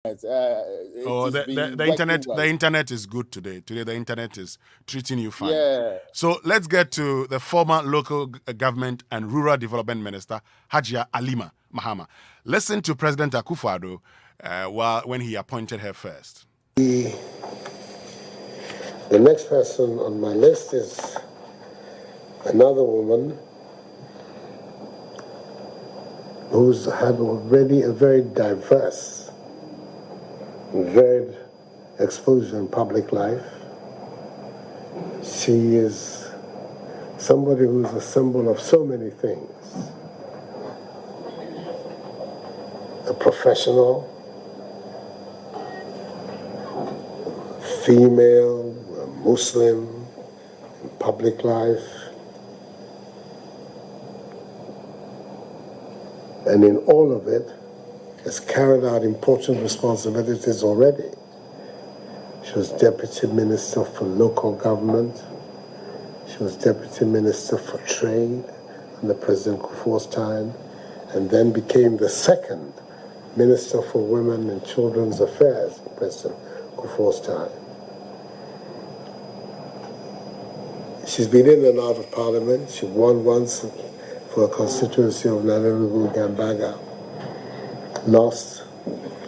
The internet is good today. Today the internet is treating you fine. Yeah. So let's get to the former local government and rural development minister Hajia Alima Mahama. Listen to President Akufo-Addo when he appointed her first. The next person on my list is another woman who's had already a very diverse, varied exposure in public life. She is somebody who's a symbol of so many things. A professional, female, a Muslim, in public life, and in all of it has carried out important responsibilities already. She was Deputy Minister for Local Government. She was Deputy Minister for Trade under President Kufuor's time, and then became the second Minister for Women and Children's Affairs in President Kufuor's time. She's been in and out of Parliament. She won once for a constituency of Livelihood Gambaga. Lost,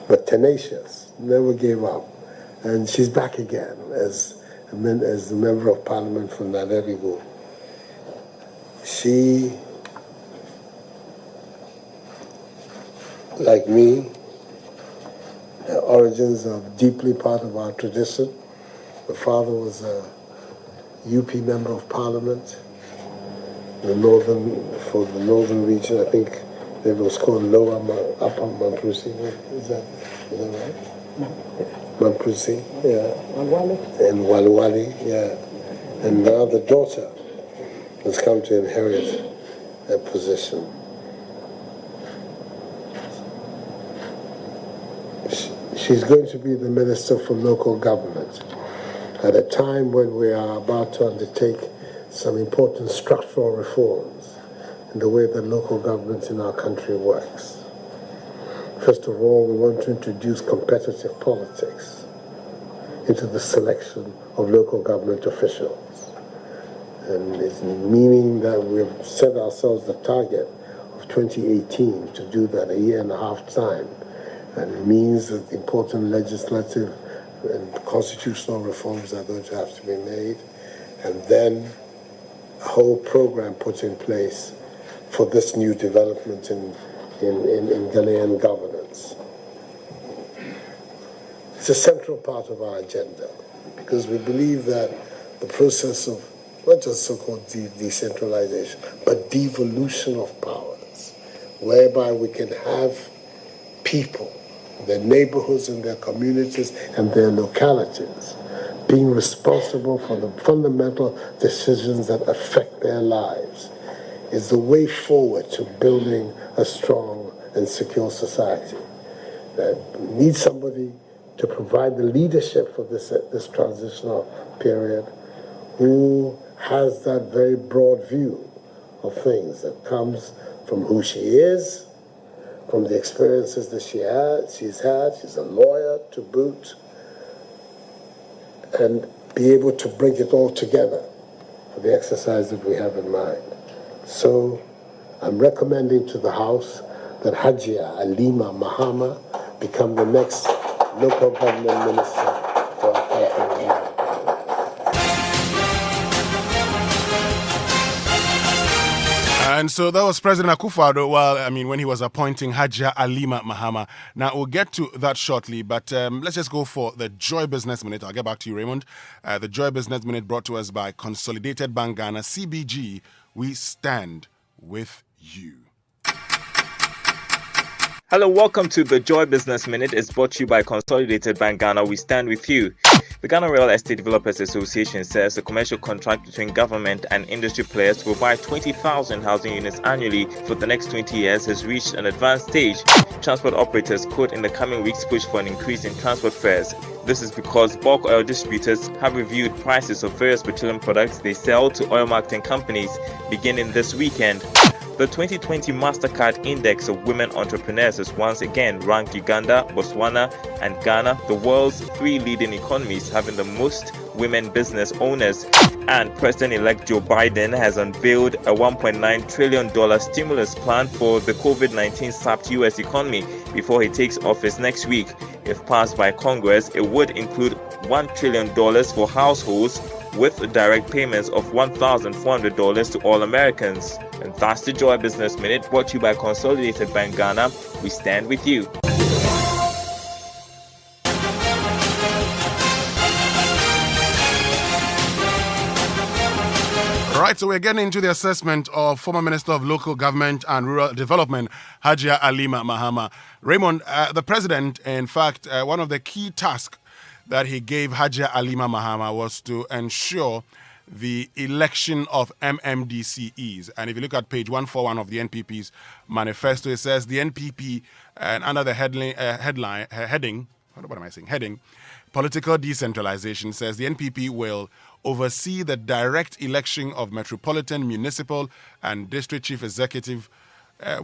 but tenacious, never gave up. And she's back again as the Member of Parliament for Livelihood. She, like me, her origins are deeply part of our tradition. Her father was a UP Member of Parliament, for the northern region. I think it was called Upper Mamprusi. Is that right? Mamprusi, yeah. And Walwali, yeah. And now the daughter has come to inherit that position. She's going to be the Minister for Local Government at a time when we are about to undertake some important structural reforms in the way that local government in our country works. First of all, we want to introduce competitive politics into the selection of local government officials. And it's meaning that we've set ourselves the target of 2018 to do that a year and a half time. And it means that important legislative and constitutional reforms are going to have to be made. And then a whole program put in place for this new development in Ghanaian governance. It's a central part of our agenda because we believe that the process of not just so-called decentralization, but devolution of powers, whereby we can have people, their neighborhoods and their communities and their localities being responsible for the fundamental decisions that affect their lives, is the way forward to building a strong and secure society. That needs somebody to provide the leadership for this transitional period, who has that very broad view of things that comes from who she is, from the experiences that she's had. She's a lawyer to boot, and be able to bring it all together for the exercise that we have in mind. So I'm recommending to the House that Hajia Alima Mahama become the next local government minister for our country. And so that was President Akufo-Addo, when he was appointing Hajia Alima Mahama. Now, we'll get to that shortly, but let's just go for the Joy Business Minute. I'll get back to you, Raymond. The Joy Business Minute brought to us by Consolidated Bank Ghana, CBG. We stand with you. Hello, welcome to the Joy Business Minute. It's brought to you by Consolidated Bank Ghana. We stand with you. The Ghana Real Estate Developers Association says a commercial contract between government and industry players to provide 20,000 housing units annually for the next 20 years has reached an advanced stage. Transport operators could in the coming weeks push for an increase in transport fares. This is because bulk oil distributors have reviewed prices of various petroleum products they sell to oil marketing companies beginning this weekend. The 2020 MasterCard Index of Women Entrepreneurs has once again ranked Uganda, Botswana, and Ghana the world's 3 leading economies having the most women business owners. And President-elect Joe Biden has unveiled a $1.9 trillion stimulus plan for the COVID-19 sapped U.S. economy before he takes office next week. If passed by Congress, it would include $1 trillion for households with direct payments of $1,400 to all Americans. And that's the Joy Business Minute, brought to you by Consolidated Bank Ghana. We stand with you. Right, so we're getting into the assessment of former Minister of Local Government and Rural Development, Hajia Alima Mahama. Raymond, the president, in fact, one of the key tasks that he gave Hajia Alima Mahama was to ensure the election of MMDCEs. And if you look at page 141 of the NPP's manifesto, it says the NPP, and under the heading, political decentralization, says the NPP will oversee the direct election of metropolitan, municipal, and district chief executive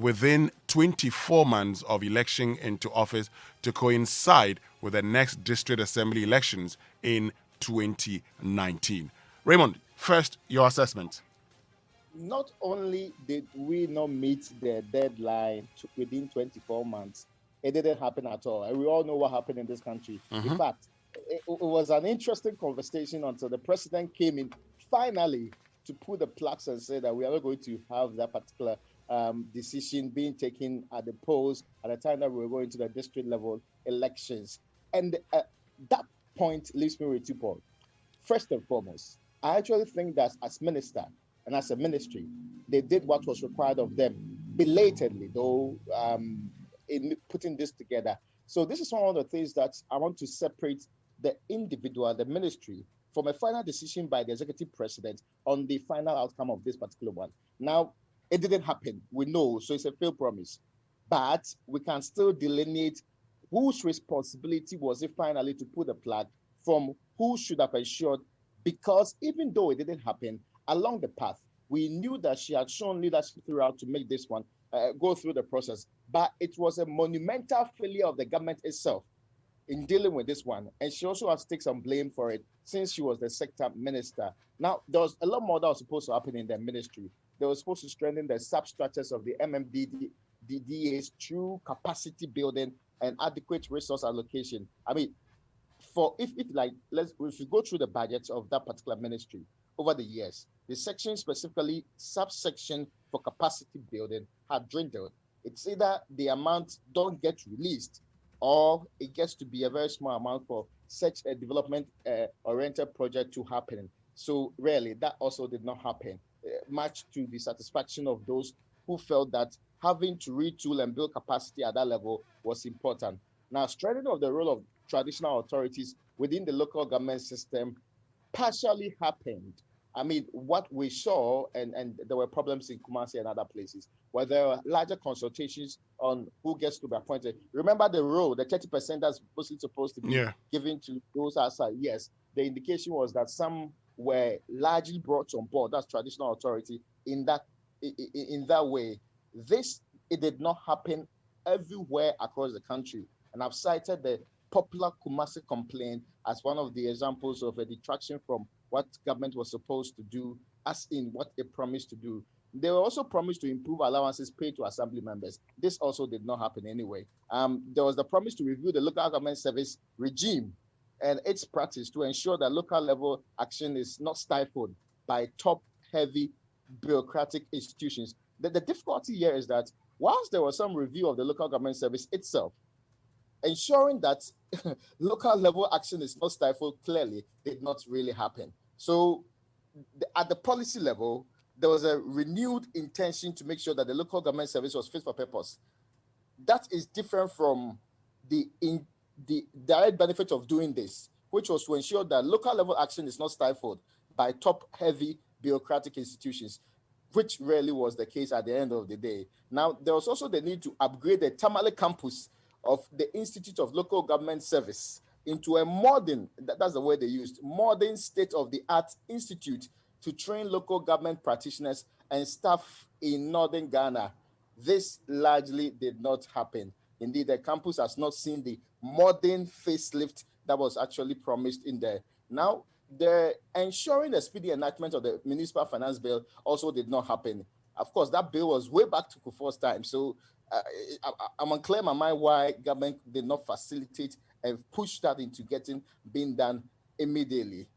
within 24 months of election into office to coincide with the next district assembly elections in 2019. Raymond, first, your assessment. Not only did we not meet the deadline within 24 months, it didn't happen at all. And we all know what happened in this country. Mm-hmm. In fact, it was an interesting conversation until the president came in finally to put the plaques and say that we are not going to have that particular decision being taken at the polls at the time that we were going to the district level elections. And that point leaves me with 2 points. First and foremost, I actually think that as minister and as a ministry, they did what was required of them belatedly, though, in putting this together. So this is one of the things that I want to separate the individual, the ministry, from a final decision by the executive president on the final outcome of this particular one. Now, it didn't happen, we know, so it's a failed promise. But we can still delineate whose responsibility was it finally to put the flag from who should have ensured, because even though it didn't happen, along the path, we knew that she had shown leadership throughout to make this one go through the process. But it was a monumental failure of the government itself in dealing with this one. And she also has to take some blame for it since she was the sector minister. Now, there was a lot more that was supposed to happen in the ministry. They were supposed to strengthen the substructures of the MMDDAs through capacity building and adequate resource allocation. I mean, if we go through the budgets of that particular ministry over the years, the section specifically, subsection for capacity building had dwindled. It's either the amount don't get released or it gets to be a very small amount for such a development oriented project to happen. So really, that also did not happen, much to the satisfaction of those who felt that having to retool and build capacity at that level was important. Now, strengthening of the role of traditional authorities within the local government system partially happened. I mean, what we saw, and there were problems in Kumasi and other places, where there were larger consultations on who gets to be appointed. Remember the role, the 30% that's supposed to be given to those outside. Yes, the indication was that some were largely brought on board, that's traditional authority, in that way. It did not happen everywhere across the country. And I've cited the popular Kumasi complaint as one of the examples of a detraction from what government was supposed to do, as in what it promised to do. They were also promised to improve allowances paid to assembly members. This also did not happen anyway. There was the promise to review the local government service regime and its practice to ensure that local level action is not stifled by top-heavy bureaucratic institutions. The difficulty here is that whilst there was some review of the local government service itself, ensuring that local level action is not stifled clearly did not really happen. So at the policy level, there was a renewed intention to make sure that the local government service was fit for purpose. That is different from the direct benefit of doing this, which was to ensure that local level action is not stifled by top-heavy bureaucratic institutions, which rarely was the case at the end of the day. Now, there was also the need to upgrade the Tamale campus of the Institute of Local Government Service into a modern, that's the word they used, modern state-of-the-art institute to train local government practitioners and staff in northern Ghana, this largely did not happen. Indeed, the campus has not seen the modern facelift that was actually promised in there. Now, the ensuring the speedy enactment of the municipal finance bill also did not happen. Of course, that bill was way back to Kufuor's time. So I'm unclear in my mind why government did not facilitate and push that into being done immediately.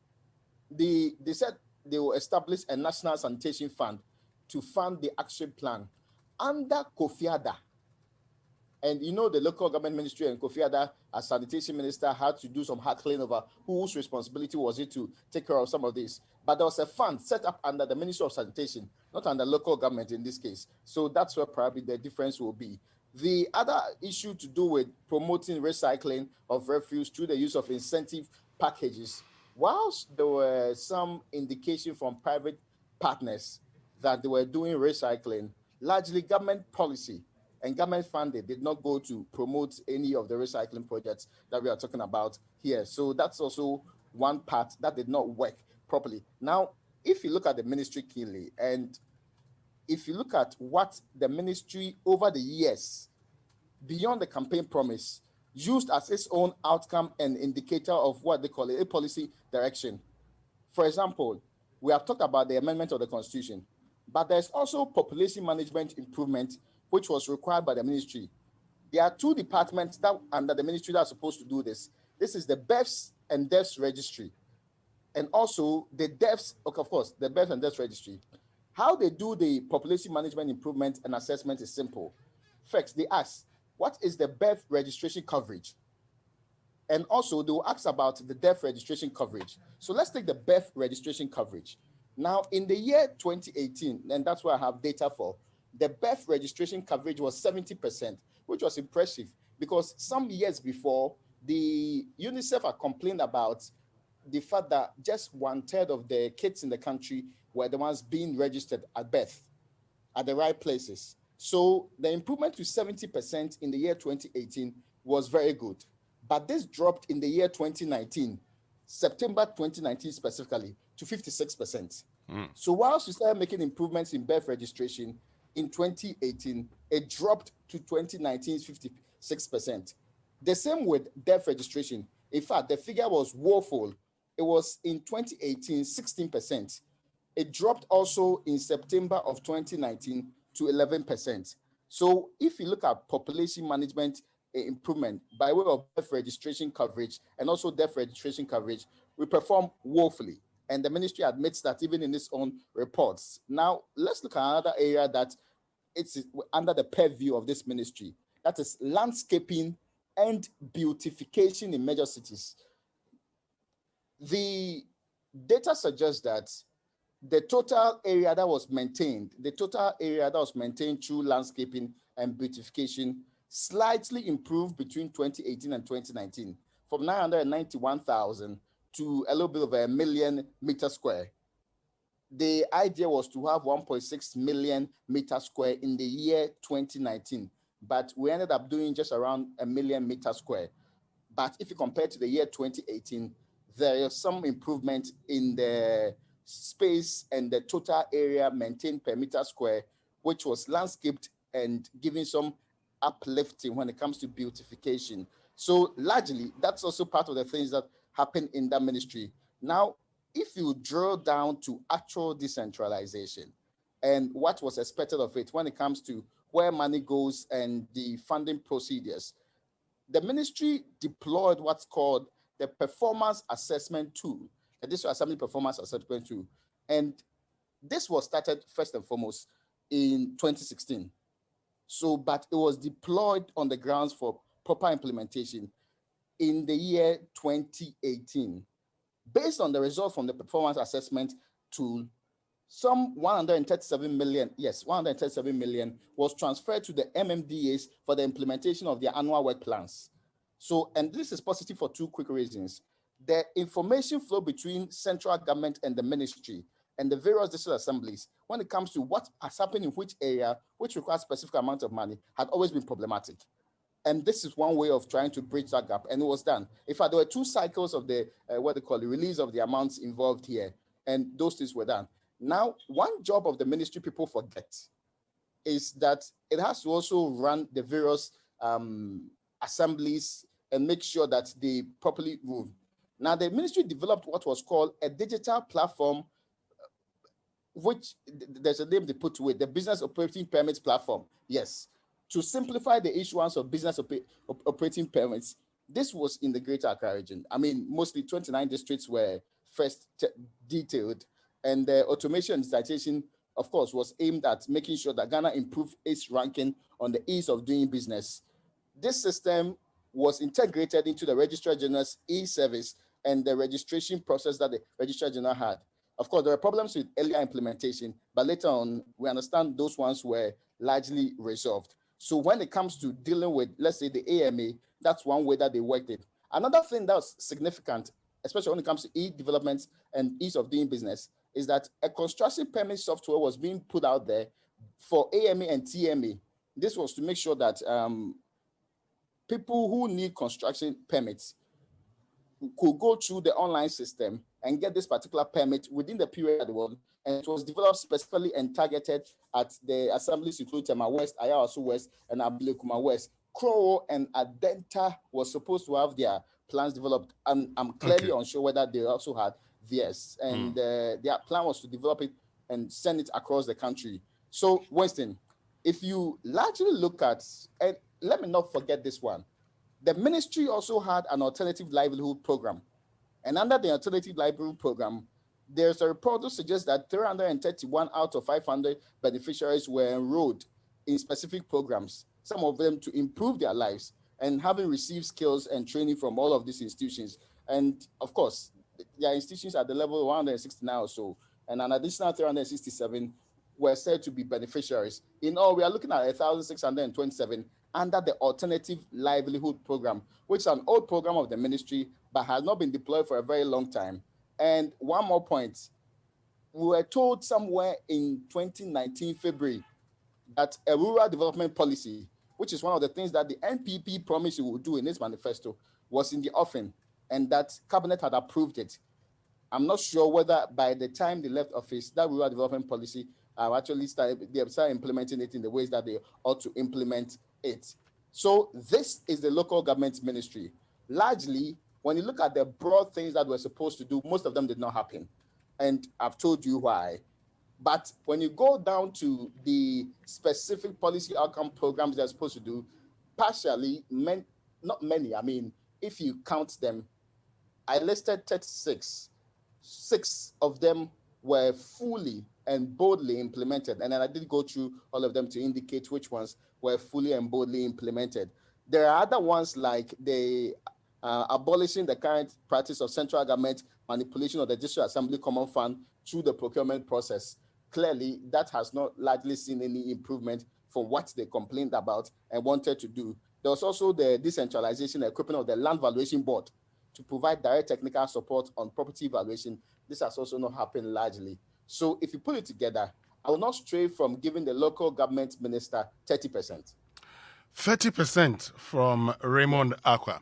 They said they will establish a national sanitation fund to fund the action plan under Kofi-Addo. And you know, the local government ministry and Kofi-Addo, as sanitation minister, had to do some hackling over whose responsibility was it to take care of some of this. But there was a fund set up under the Ministry of Sanitation, not under local government in this case. So that's where probably the difference will be. The other issue to do with promoting recycling of refuse through the use of incentive packages, whilst there were some indication from private partners that they were doing recycling, largely government policy and government funding did not go to promote any of the recycling projects that we are talking about here. So that's also one part that did not work properly. Now, if you look at the ministry keenly, and if you look at what the ministry over the years, beyond the campaign promise, used as its own outcome and indicator of what they call a policy direction. For example, we have talked about the amendment of the Constitution, but there's also population management improvement, which was required by the ministry. There are two departments that under the ministry that are supposed to do this. This is the births and deaths registry, and also the deaths, of course, the births and deaths registry. How they do the population management improvement and assessment is simple. First, they ask, what is the birth registration coverage? And also, they will ask about the death registration coverage. So let's take the birth registration coverage. Now, in the year 2018, and that's what I have data for, the birth registration coverage was 70%, which was impressive because some years before, the UNICEF had complained about the fact that just 1/3 of the kids in the country were the ones being registered at birth at the right places. So the improvement to 70% in the year 2018 was very good. But this dropped in the year 2019, September 2019 specifically, to 56%. So whilst we started making improvements in birth registration in 2018, it dropped to 2019's 56%. The same with death registration. In fact, the figure was woeful. It was in 2018, 16%. It dropped also in September of 2019 to 11%. So if you look at population management improvement by way of death registration coverage and also death registration coverage, we perform woefully. And the ministry admits that even in its own reports. Now, let's look at another area that it's under the purview of this ministry. That is landscaping and beautification in major cities. The data suggests that the total area that was maintained through landscaping and beautification slightly improved between 2018 and 2019 from 991,000 to a little bit over 1 million meters square. The idea was to have 1.6 million meters square in the year 2019, but we ended up doing just around 1 million meters square. But if you compare to the year 2018, there is some improvement in the space and the total area maintained per meter square, which was landscaped and giving some uplifting when it comes to beautification. So largely, that's also part of the things that happen in that ministry. Now, if you drill down to actual decentralization and what was expected of it when it comes to where money goes and the funding procedures, the ministry deployed what's called the performance assessment tool, the District Assembly performance assessment tool. And this was started first and foremost in 2016. So, but it was deployed on the grounds for proper implementation in the year 2018. Based on the result from the performance assessment tool, some 137 million was transferred to the MMDAs for the implementation of their annual work plans. So, and this is positive for two quick reasons. The information flow between central government and the ministry and the various district assemblies when it comes to what has happened in which area, which requires specific amount of money, had always been problematic. And this is one way of trying to bridge that gap, and it was done. In fact, there were two cycles of the, release of the amounts involved here, and those things were done. Now, one job of the ministry people forget is that it has to also run the various assemblies and make sure that they properly rule. Now, the ministry developed what was called a digital platform, which there's a name they put to it, the Business Operating Permits Platform. Yes, to simplify the issuance of business operating permits. This was in the Greater Accra region. I mean, mostly 29 districts were first detailed, and the automation and digitization, of course, was aimed at making sure that Ghana improved its ranking on the ease of doing business. This system was integrated into the Registrar General's e-service and the registration process that the Registrar General had. Of course, there were problems with earlier implementation, but later on, we understand those ones were largely resolved. So when it comes to dealing with, let's say, the AMA, that's one way that they worked it. Another thing that's significant, especially when it comes to e-development and ease of doing business, is that a construction permit software was being put out there for AMA and TMA. This was to make sure that people who need construction permits could go through the online system and get this particular permit within the period they want. And it was developed specifically and targeted at the assemblies including Tema West, Ayawaso West, and Ablekuma West. Crow and Adenta was supposed to have their plans developed, and I'm clearly unsure whether they also had theirs. And their plan was to develop it and send it across the country. So, Winston, if you largely look at, and let me not forget this one, the ministry also had an alternative livelihood program. And under the alternative livelihood program, there's a report that suggests that 331 out of 500 beneficiaries were enrolled in specific programs, some of them to improve their lives, and having received skills and training from all of these institutions. And of course, their institutions at the level of 169 or so, and an additional 367 were said to be beneficiaries. In all, we are looking at 1,627 under the Alternative Livelihood Program, which is an old program of the ministry, but has not been deployed for a very long time. And one more point, we were told somewhere in 2019, February, that a rural development policy, which is one of the things that the NPP promised it would do in its manifesto, was in the offing, and that cabinet had approved it. I'm not sure whether by the time they left office, that rural development policy actually started implementing it in the ways that they ought to implement it. So this is the local government ministry. Largely, when you look at the broad things that we're supposed to do, most of them did not happen. And I've told you why. But when you go down to the specific policy outcome programs they're supposed to do, partially, not many, I mean, if you count them, I listed 36. 6 of them were fully and boldly implemented. And then I did go through all of them to indicate which ones were fully and boldly implemented. There are other ones like the abolishing the current practice of central government manipulation of the District Assembly Common Fund through the procurement process. Clearly, that has not largely seen any improvement from what they complained about and wanted to do. There was also the decentralization and equipping of the Land Valuation Board to provide direct technical support on property valuation. This has also not happened largely. So if you put it together, I will not stray from giving the local government minister 30%. 30% from Raymond Akwa.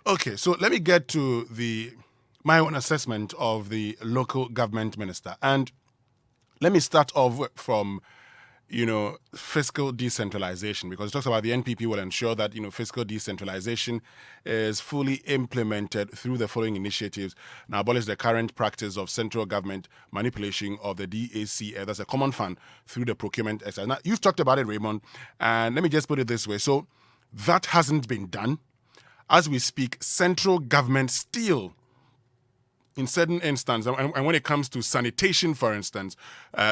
Okay, so let me get to my own assessment of the local government minister. And let me start off from, fiscal decentralization, because it talks about the NPP will ensure that, fiscal decentralization is fully implemented through the following initiatives. Now, abolish the current practice of central government manipulation of the DAC, that's a common fund, through the procurement exercise. Now, you've talked about it, Raymond, and let me just put it this way. So that hasn't been done. As we speak, central government still, in certain instances, and when it comes to sanitation, for instance,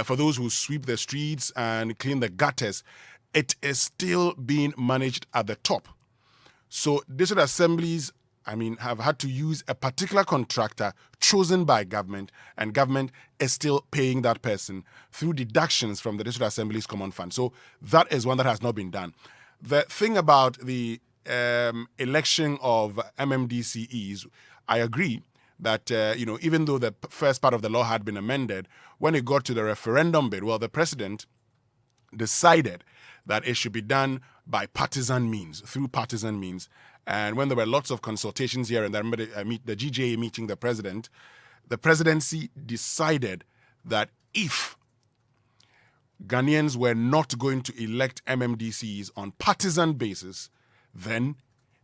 for those who sweep the streets and clean the gutters, it is still being managed at the top. So district assemblies, have had to use a particular contractor chosen by government, and government is still paying that person through deductions from the district assembly's common fund. So that is one that has not been done. The thing about the election of MMDCEs, I agree that, even though the first part of the law had been amended, when it got to the referendum bit, the president decided that it should be done by partisan means, through partisan means. And when there were lots of consultations here and there, I remember the GJA meeting the president, the presidency decided that if Ghanaians were not going to elect MMDCs on partisan basis, then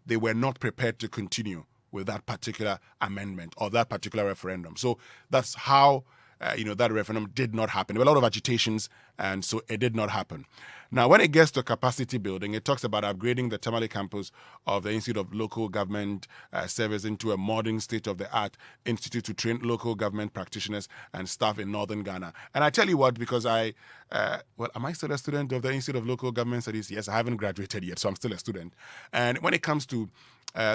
they were not prepared to continue with that particular amendment or that particular referendum. So that's how that referendum did not happen. There were a lot of agitations, and so it did not happen. Now, when it gets to capacity building, it talks about upgrading the Tamale campus of the Institute of Local Government Service into a modern state-of-the-art institute to train local government practitioners and staff in northern Ghana. And I tell you what, because am I still a student of the Institute of Local Government Studies? Yes, I haven't graduated yet, so I'm still a student. And when it comes to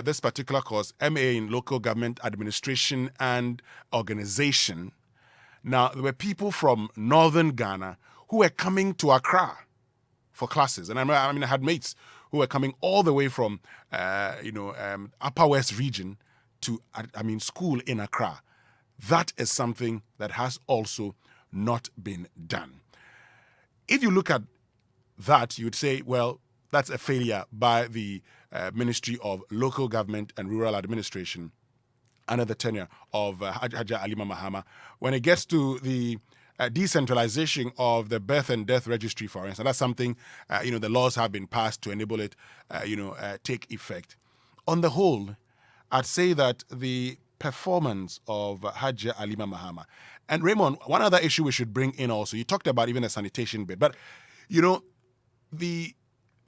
this particular course, MA in Local Government Administration and Organization, now, there were people from northern Ghana who were coming to Accra for classes. And I had mates who were coming all the way from, Upper West region to, school in Accra. That is something that has also not been done. If you look at that, you'd say, well, that's a failure by the Ministry of Local Government and Rural Administration under the tenure of Hajia Alima Mahama. When it gets to the decentralization of the birth and death registry, for instance, that's something, the laws have been passed to enable it, take effect. On the whole, I'd say that the performance of Hajia Alima Mahama, and Raymond, one other issue we should bring in also, you talked about even the sanitation bit, but, the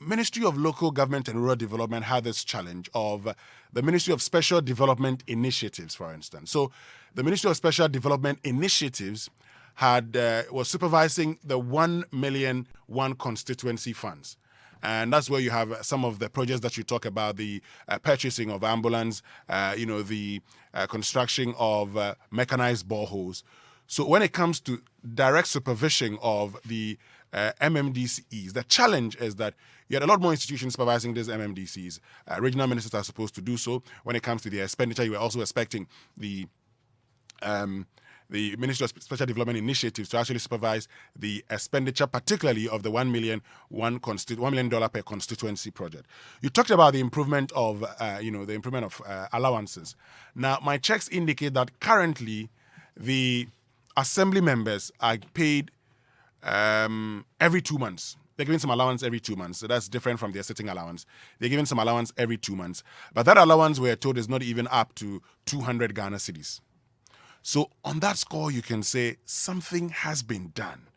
Ministry of Local Government and Rural Development had this challenge of the Ministry of Special Development Initiatives, for instance. So the Ministry of Special Development Initiatives was supervising the 1 million one constituency funds. And that's where you have some of the projects that you talk about, the purchasing of ambulance, the construction of mechanized boreholes. So when it comes to direct supervision of the MMDCs, the challenge is that you had a lot more institutions supervising these MMDCs. Regional ministers are supposed to do so. When it comes to the expenditure, you were also expecting the Ministry of Special Development Initiatives to actually supervise the expenditure, particularly of the $1 million per constituency project. You talked about the improvement of, allowances. Now, my checks indicate that currently the assembly members are paid every 2 months. They're giving some allowance every 2 months. So that's different from their sitting allowance. They're giving some allowance every 2 months. But that allowance, we're told, is not even up to 200 Ghana cedis. So on that score, you can say something has been done,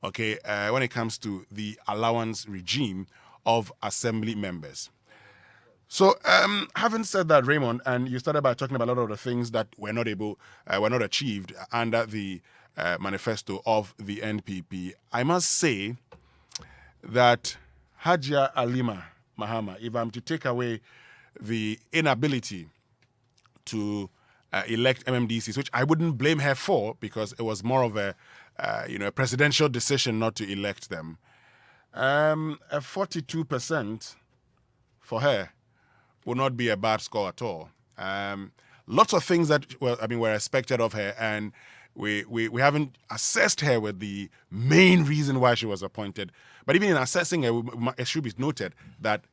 okay, when it comes to the allowance regime of assembly members. So having said that, Raymond, and you started by talking about a lot of the things that were not achieved under the manifesto of the NPP, I must say that Hajia Alima Mahama, if I'm to take away the inability to elect MMDCs, which I wouldn't blame her for because it was more of a presidential decision not to elect them, a 42% for her would not be a bad score at all. Lots of things that were expected of her, and we haven't assessed her with the main reason why she was appointed. But even in assessing her, it should be noted that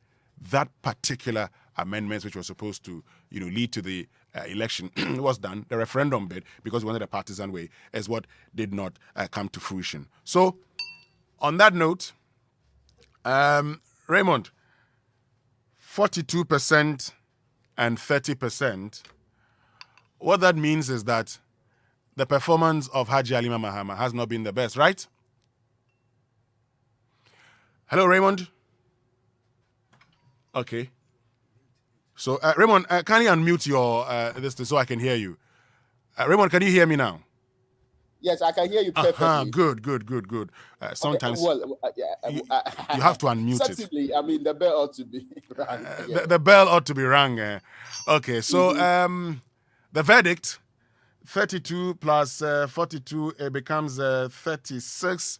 that particular amendments, which was supposed to lead to the election, was done. The referendum bit, because we wanted a partisan way, is what did not come to fruition. So, on that note, Raymond, 42% and 30%, what that means is that the performance of Hajia Alima Mahama has not been the best, right? Hello, Raymond? Okay. So, Raymond, can you unmute your this so I can hear you? Raymond, can you hear me now? Yes, I can hear you perfectly. Good. Sometimes you have to unmute it. I mean, the bell ought to be rang. The bell ought to be rang. Okay, so the verdict, 32 plus 42, it becomes 36.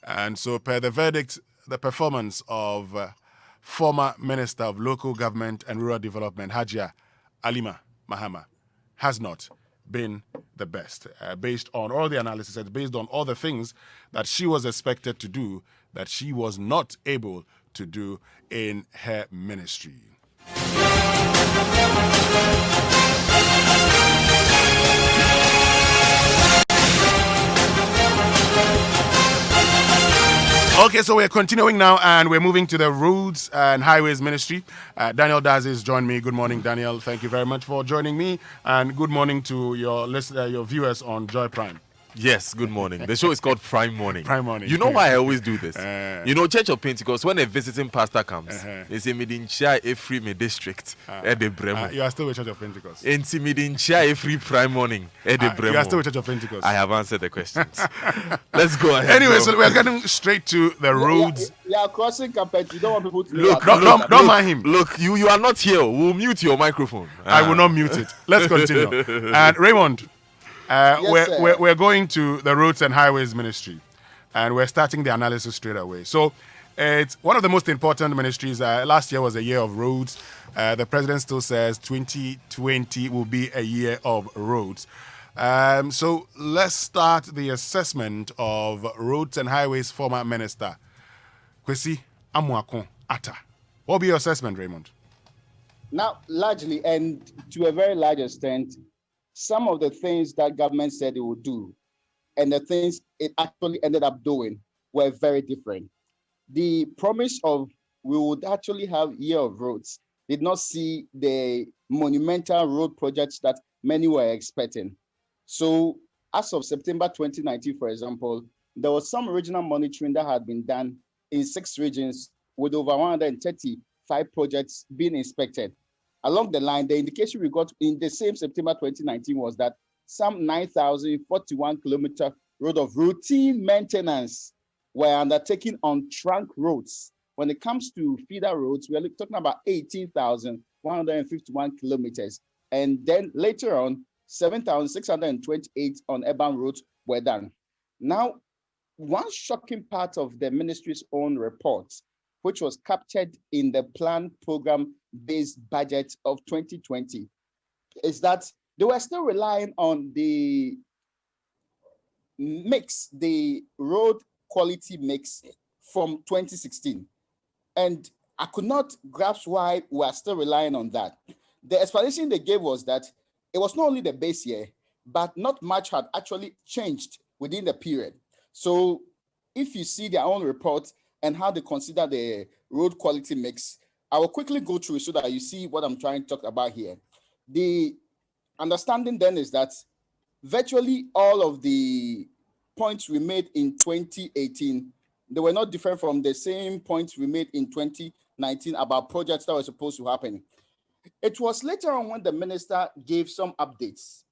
And so per the verdict, the performance of former Minister of Local Government and Rural Development, Hajia Alima Mahama, has not been the best. Based on all the analysis and based on all the things that she was expected to do, that she was not able to do in her ministry. Okay, so we're continuing now, and we're moving to the Roads and Highways Ministry. Daniel Dazis joined me. Good morning, Daniel. Thank you very much for joining me, and good morning to your your viewers on Joy Prime. Yes, good morning. The show is called Prime Morning. Prime Morning. You know why I always do this? Church of Pentecost, when a visiting pastor comes, they say, Midincha Efri me district, Ede Bremo. You are still with Church of Pentecost. Enti Midincha Efri Prime Morning, Ede Bremo. You are still with Church of Pentecost. I have answered the questions. Let's go ahead. Anyway, so we're getting straight to the roads. You are crossing Compet. You don't want people to Look, don't mind him. Look, you are not here. We'll mute your microphone. I will not mute it. Let's continue. And Raymond, we're going to the Roads and Highways Ministry, and we're starting the analysis straight away. So it's one of the most important ministries. Last year was a year of roads. The president still says 2020 will be a year of roads. So let's start the assessment of Roads and Highways former minister, Kwesi Amuakun-Atta. What will be your assessment, Raymond? Now, largely, and to a very large extent, some of the things that government said it would do and the things it actually ended up doing were very different. The promise of we would actually have year of roads did not see the monumental road projects that many were expecting. So as of September 2019, for example, there was some regional monitoring that had been done in 6 regions with over 135 projects being inspected. Along the line, the indication we got in the same September 2019 was that some 9,041 kilometer road of routine maintenance were undertaken on trunk roads. When it comes to feeder roads, we are talking about 18,151 kilometers. And then later on, 7,628 on urban roads were done. Now, one shocking part of the ministry's own report, which was captured in the planned program-based budget of 2020, is that they were still relying on the mix, the road quality mix from 2016. And I could not grasp why we are still relying on that. The explanation they gave was that it was not only the base year, but not much had actually changed within the period. So if you see their own report and how they consider the road quality mix, I will quickly go through so that you see what I'm trying to talk about here. The understanding then is that virtually all of the points we made in 2018, they were not different from the same points we made in 2019 about projects that were supposed to happen. It was later on when the minister gave some updates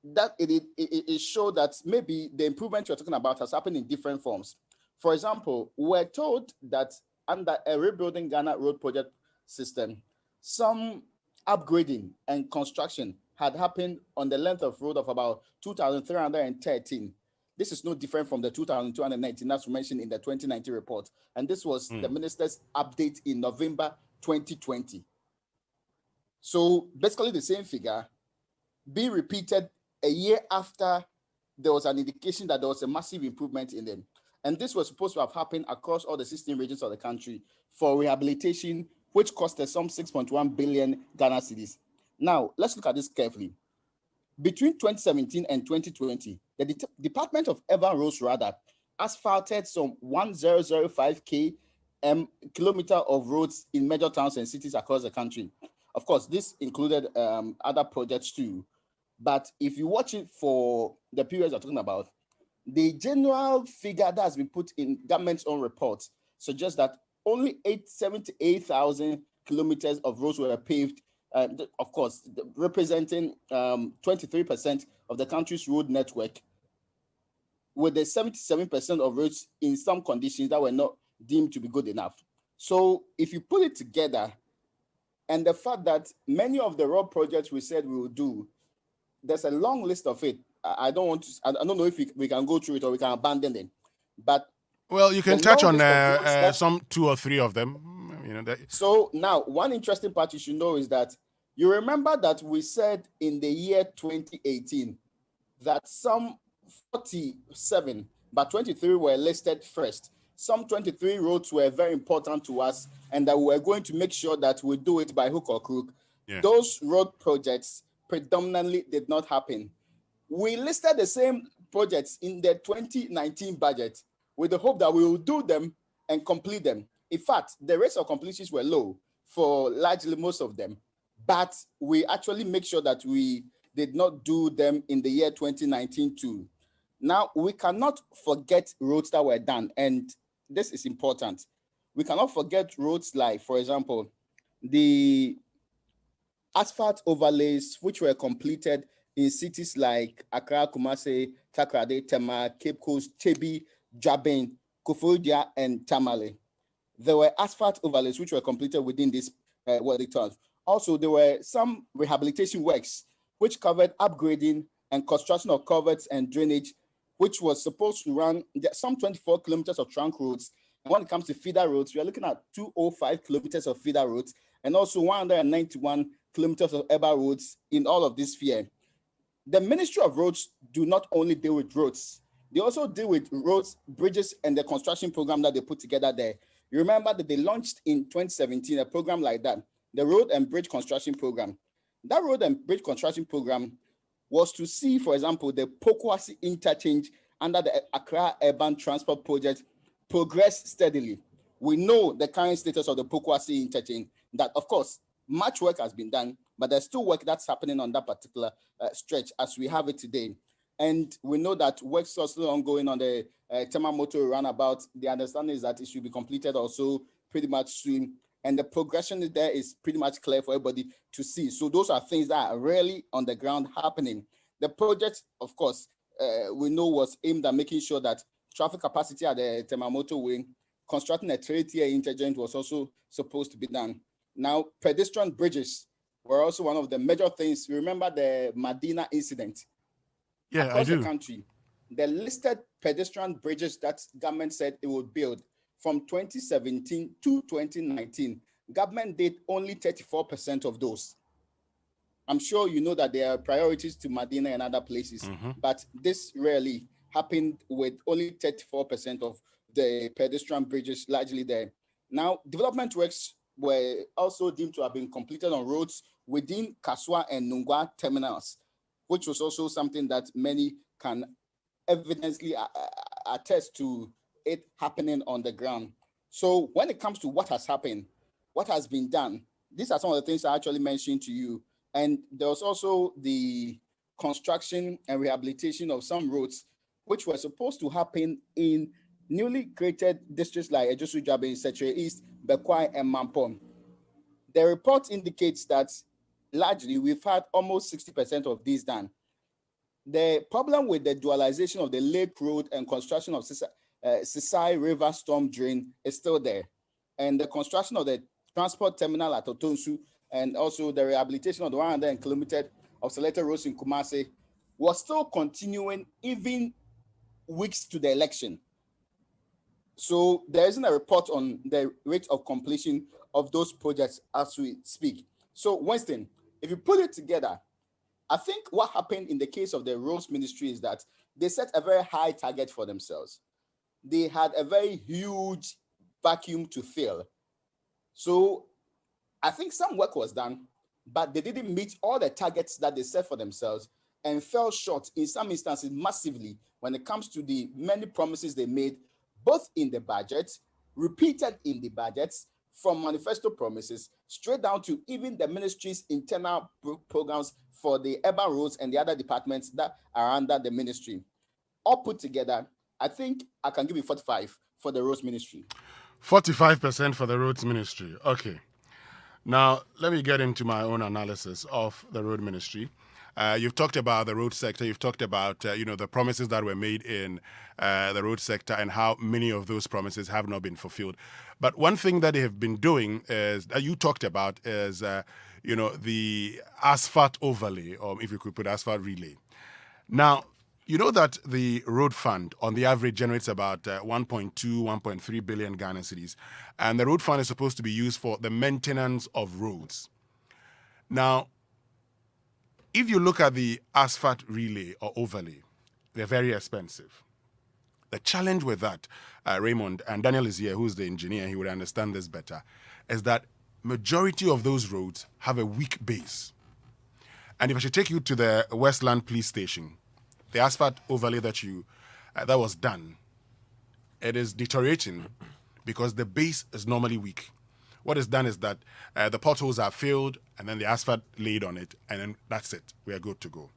that it showed that maybe the improvement you're talking about has happened in different forms. For example, we're told that under a Rebuilding Ghana road project system, some upgrading and construction had happened on the length of road of about 2,313. This is no different from the 2,219 that's mentioned in the 2019 report. And this was the minister's update in November 2020. So basically the same figure being repeated a year after there was an indication that there was a massive improvement in them. And this was supposed to have happened across all the 16 regions of the country for rehabilitation, which costed some 6.1 billion Ghana cedis. Now, let's look at this carefully. Between 2017 and 2020, the Department of Urban Roads asphalted some 1,005 kilometer of roads in major towns and cities across the country. Of course, this included other projects too. But if you watch it for the periods I'm talking about, the general figure that has been put in government's own reports suggests that only 78,000 kilometers of roads were paved, of course, representing 23% of the country's road network, with the 77% of roads in some conditions that were not deemed to be good enough. So if you put it together, and the fact that many of the road projects we said we will do, there's a long list of it. I don't know if we can go through it or we can abandon it. But well, you can touch on some 2 or 3 of them. So now, one interesting part you should know is that you remember that we said in the year 2018 that some 47, but 23 were listed first. Some 23 roads were very important to us, and that we were going to make sure that we do it by hook or crook. Yeah. Those road projects predominantly did not happen. We listed the same projects in the 2019 budget with the hope that we will do them and complete them. In fact, the rates of completions were low for largely most of them, but we actually make sure that we did not do them in the year 2019 too. Now, we cannot forget roads that were done, and this is important. We cannot forget roads like, for example, the asphalt overlays which were completed in cities like Accra, Kumasi, Takoradi, Tema, Cape Coast, Chebi, Jabin, Koforidua, and Tamale. There were asphalt overlays which were completed within this terms. Also, there were some rehabilitation works which covered upgrading and construction of culverts and drainage, which was supposed to run some 24 kilometers of trunk roads. And when it comes to feeder roads, we are looking at 205 kilometers of feeder roads and also 191 kilometers of urban roads in all of this sphere. The Ministry of Roads do not only deal with roads, they also deal with roads, bridges, and the construction program that they put together there. You remember that they launched in 2017 a program like that, the Road and Bridge Construction Program. That Road and Bridge Construction Program was to see, for example, the Pokwasi interchange under the Accra Urban Transport Project progress steadily. We know the current status of the Pokwasi interchange, that of course, much work has been done, but there's still work that's happening on that particular stretch as we have it today. And we know that works are still ongoing on the Tema Motor roundabout. The understanding is that it should be completed also pretty much soon. And the progression there is pretty much clear for everybody to see. So those are things that are really on the ground happening. The project, of course, we know was aimed at making sure that traffic capacity at the Tema Motorway, constructing a 3-tier interchange was also supposed to be done. Now, pedestrian bridges were also one of the major things. Remember the Medina incident? Yeah, across I do. the country, the listed pedestrian bridges that government said it would build from 2017 to 2019, government did only 34% of those. I'm sure you know that there are priorities to Medina and other places, but this rarely happened with only 34% of the pedestrian bridges largely there. Now, development works were also deemed to have been completed on roads within Kaswa and Nungwa terminals, which was also something that many can evidently attest to it happening on the ground. So when it comes to what has happened, what has been done, these are some of the things I actually mentioned to you. And there was also the construction and rehabilitation of some roads, which were supposed to happen in newly created districts like Ejosu Jabe, Setre East, Bekwai, and Mampong. The report indicates that largely we've had almost 60% of these done. The problem with the dualization of the Lake Road and construction of Sisai River Storm Drain is still there. And the construction of the transport terminal at Otonsu and also the rehabilitation of the 100 kilometers of selected roads in Kumasi was still continuing even weeks to the election. So there isn't a report on the rate of completion of those projects as we speak. So Winston, if you put it together, I think what happened in the case of the Roads Ministry is that they set a very high target for themselves. They had a very huge vacuum to fill. So I think some work was done, but they didn't meet all the targets that they set for themselves and fell short in some instances massively when it comes to the many promises they made, both in the budget, repeated in the budgets, from manifesto promises, straight down to even the ministry's internal programs for the urban roads and the other departments that are under the ministry. All put together, I think I can give you 45 for the roads ministry. 45% for the roads ministry. Okay. Now, let me get into my own analysis of the road ministry. You've talked about the road sector. You've talked about, the promises that were made in the road sector and how many of those promises have not been fulfilled. But one thing that they have been doing is, that you talked about, is, the asphalt overlay, or if you could put asphalt relay. Now, you know that the road fund, on the average, generates about 1.2, 1.3 billion Ghana cedis. And the road fund is supposed to be used for the maintenance of roads. Now, if you look at the asphalt relay or overlay, they're very expensive. The challenge with that, Raymond, and Daniel is here, who's the engineer, he would understand this better, is that majority of those roads have a weak base. And if I should take you to the Westland Police Station, the asphalt overlay that was done it is deteriorating because the base is normally weak. What is done is that the potholes are filled and then the asphalt laid on it, and then that's it. We are good to go.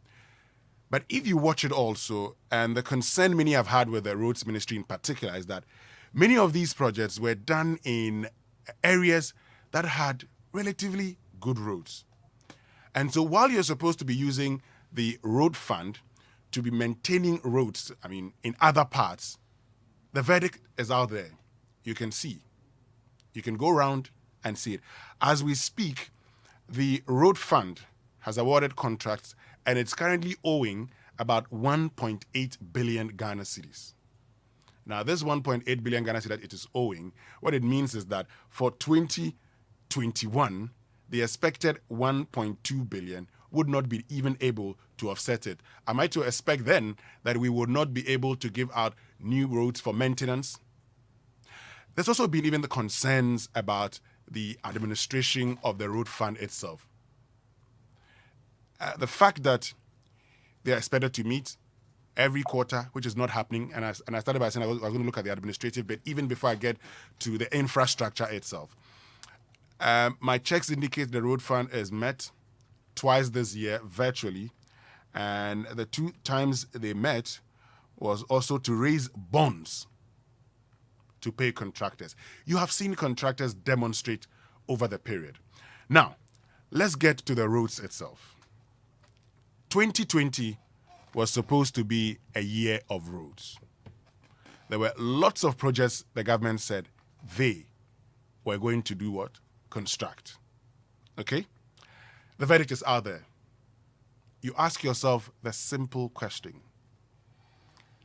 But if you watch it also, and the concern many have had with the roads ministry in particular is that many of these projects were done in areas that had relatively good roads. And so while you're supposed to be using the road fund to be maintaining roads, in other parts, the verdict is out there. You can see. You can go around and see it. As we speak, the road fund has awarded contracts and it's currently owing about 1.8 billion Ghana cedis. Now, this 1.8 billion Ghana cedis that it is owing, what it means is that for 2021, the expected 1.2 billion would not be even able to offset it. Am I to expect then that we would not be able to give out new roads for maintenance? There's also been even the concerns about the administration of the road fund itself. The fact that they are expected to meet every quarter, which is not happening, and I started by saying I was going to look at the administrative bit even before I get to the infrastructure itself. My checks indicate the road fund is met twice this year virtually, and the 2 times they met was also to raise bonds to pay contractors. You have seen contractors demonstrate over the period. Now, let's get to the roads itself. 2020 was supposed to be a year of roads. There were lots of projects the government said they were going to do what? Construct. Okay? The verdict is out there. You ask yourself the simple question: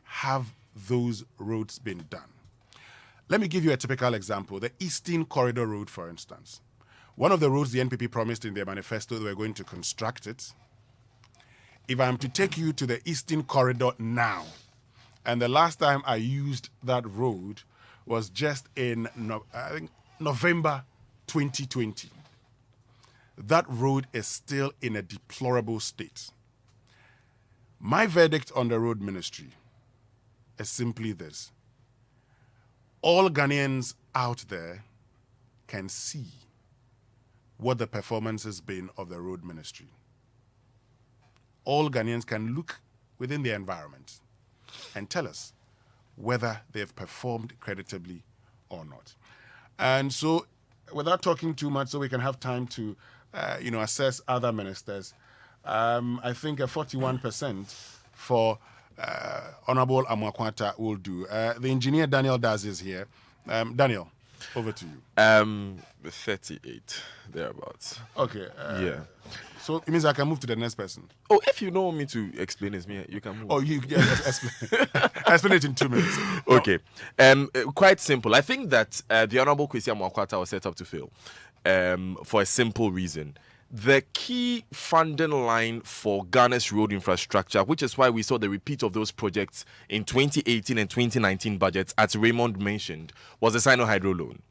have those roads been done? Let me give you a typical example. The Eastern Corridor Road, for instance. One of the roads the NPP promised in their manifesto, they were going to construct it. If I am to take you to the Eastern Corridor now, and the last time I used that road was just in November 2020, that road is still in a deplorable state. My verdict on the road ministry is simply this: all Ghanaians out there can see what the performance has been of the road ministry. All Ghanaians can look within the environment and tell us whether they've performed creditably or not. And so, without talking too much, so we can have time to, assess other ministers, I think a 41% for Honorable Amwakwata will do. The engineer Daniel Daz is here. Daniel, over to you. 38, thereabouts. Okay. Yeah. So it means I can move to the next person. Oh, if you don't want me to explain this, you can move. Oh, explain it in 2 minutes. Okay. Quite simple. I think that the Honorable Kwesi Amwakwata was set up to fail for a simple reason. The key funding line for Ghana's road infrastructure, which is why we saw the repeat of those projects in 2018 and 2019 budgets, as Raymond mentioned, was the Sino-Hydro loan.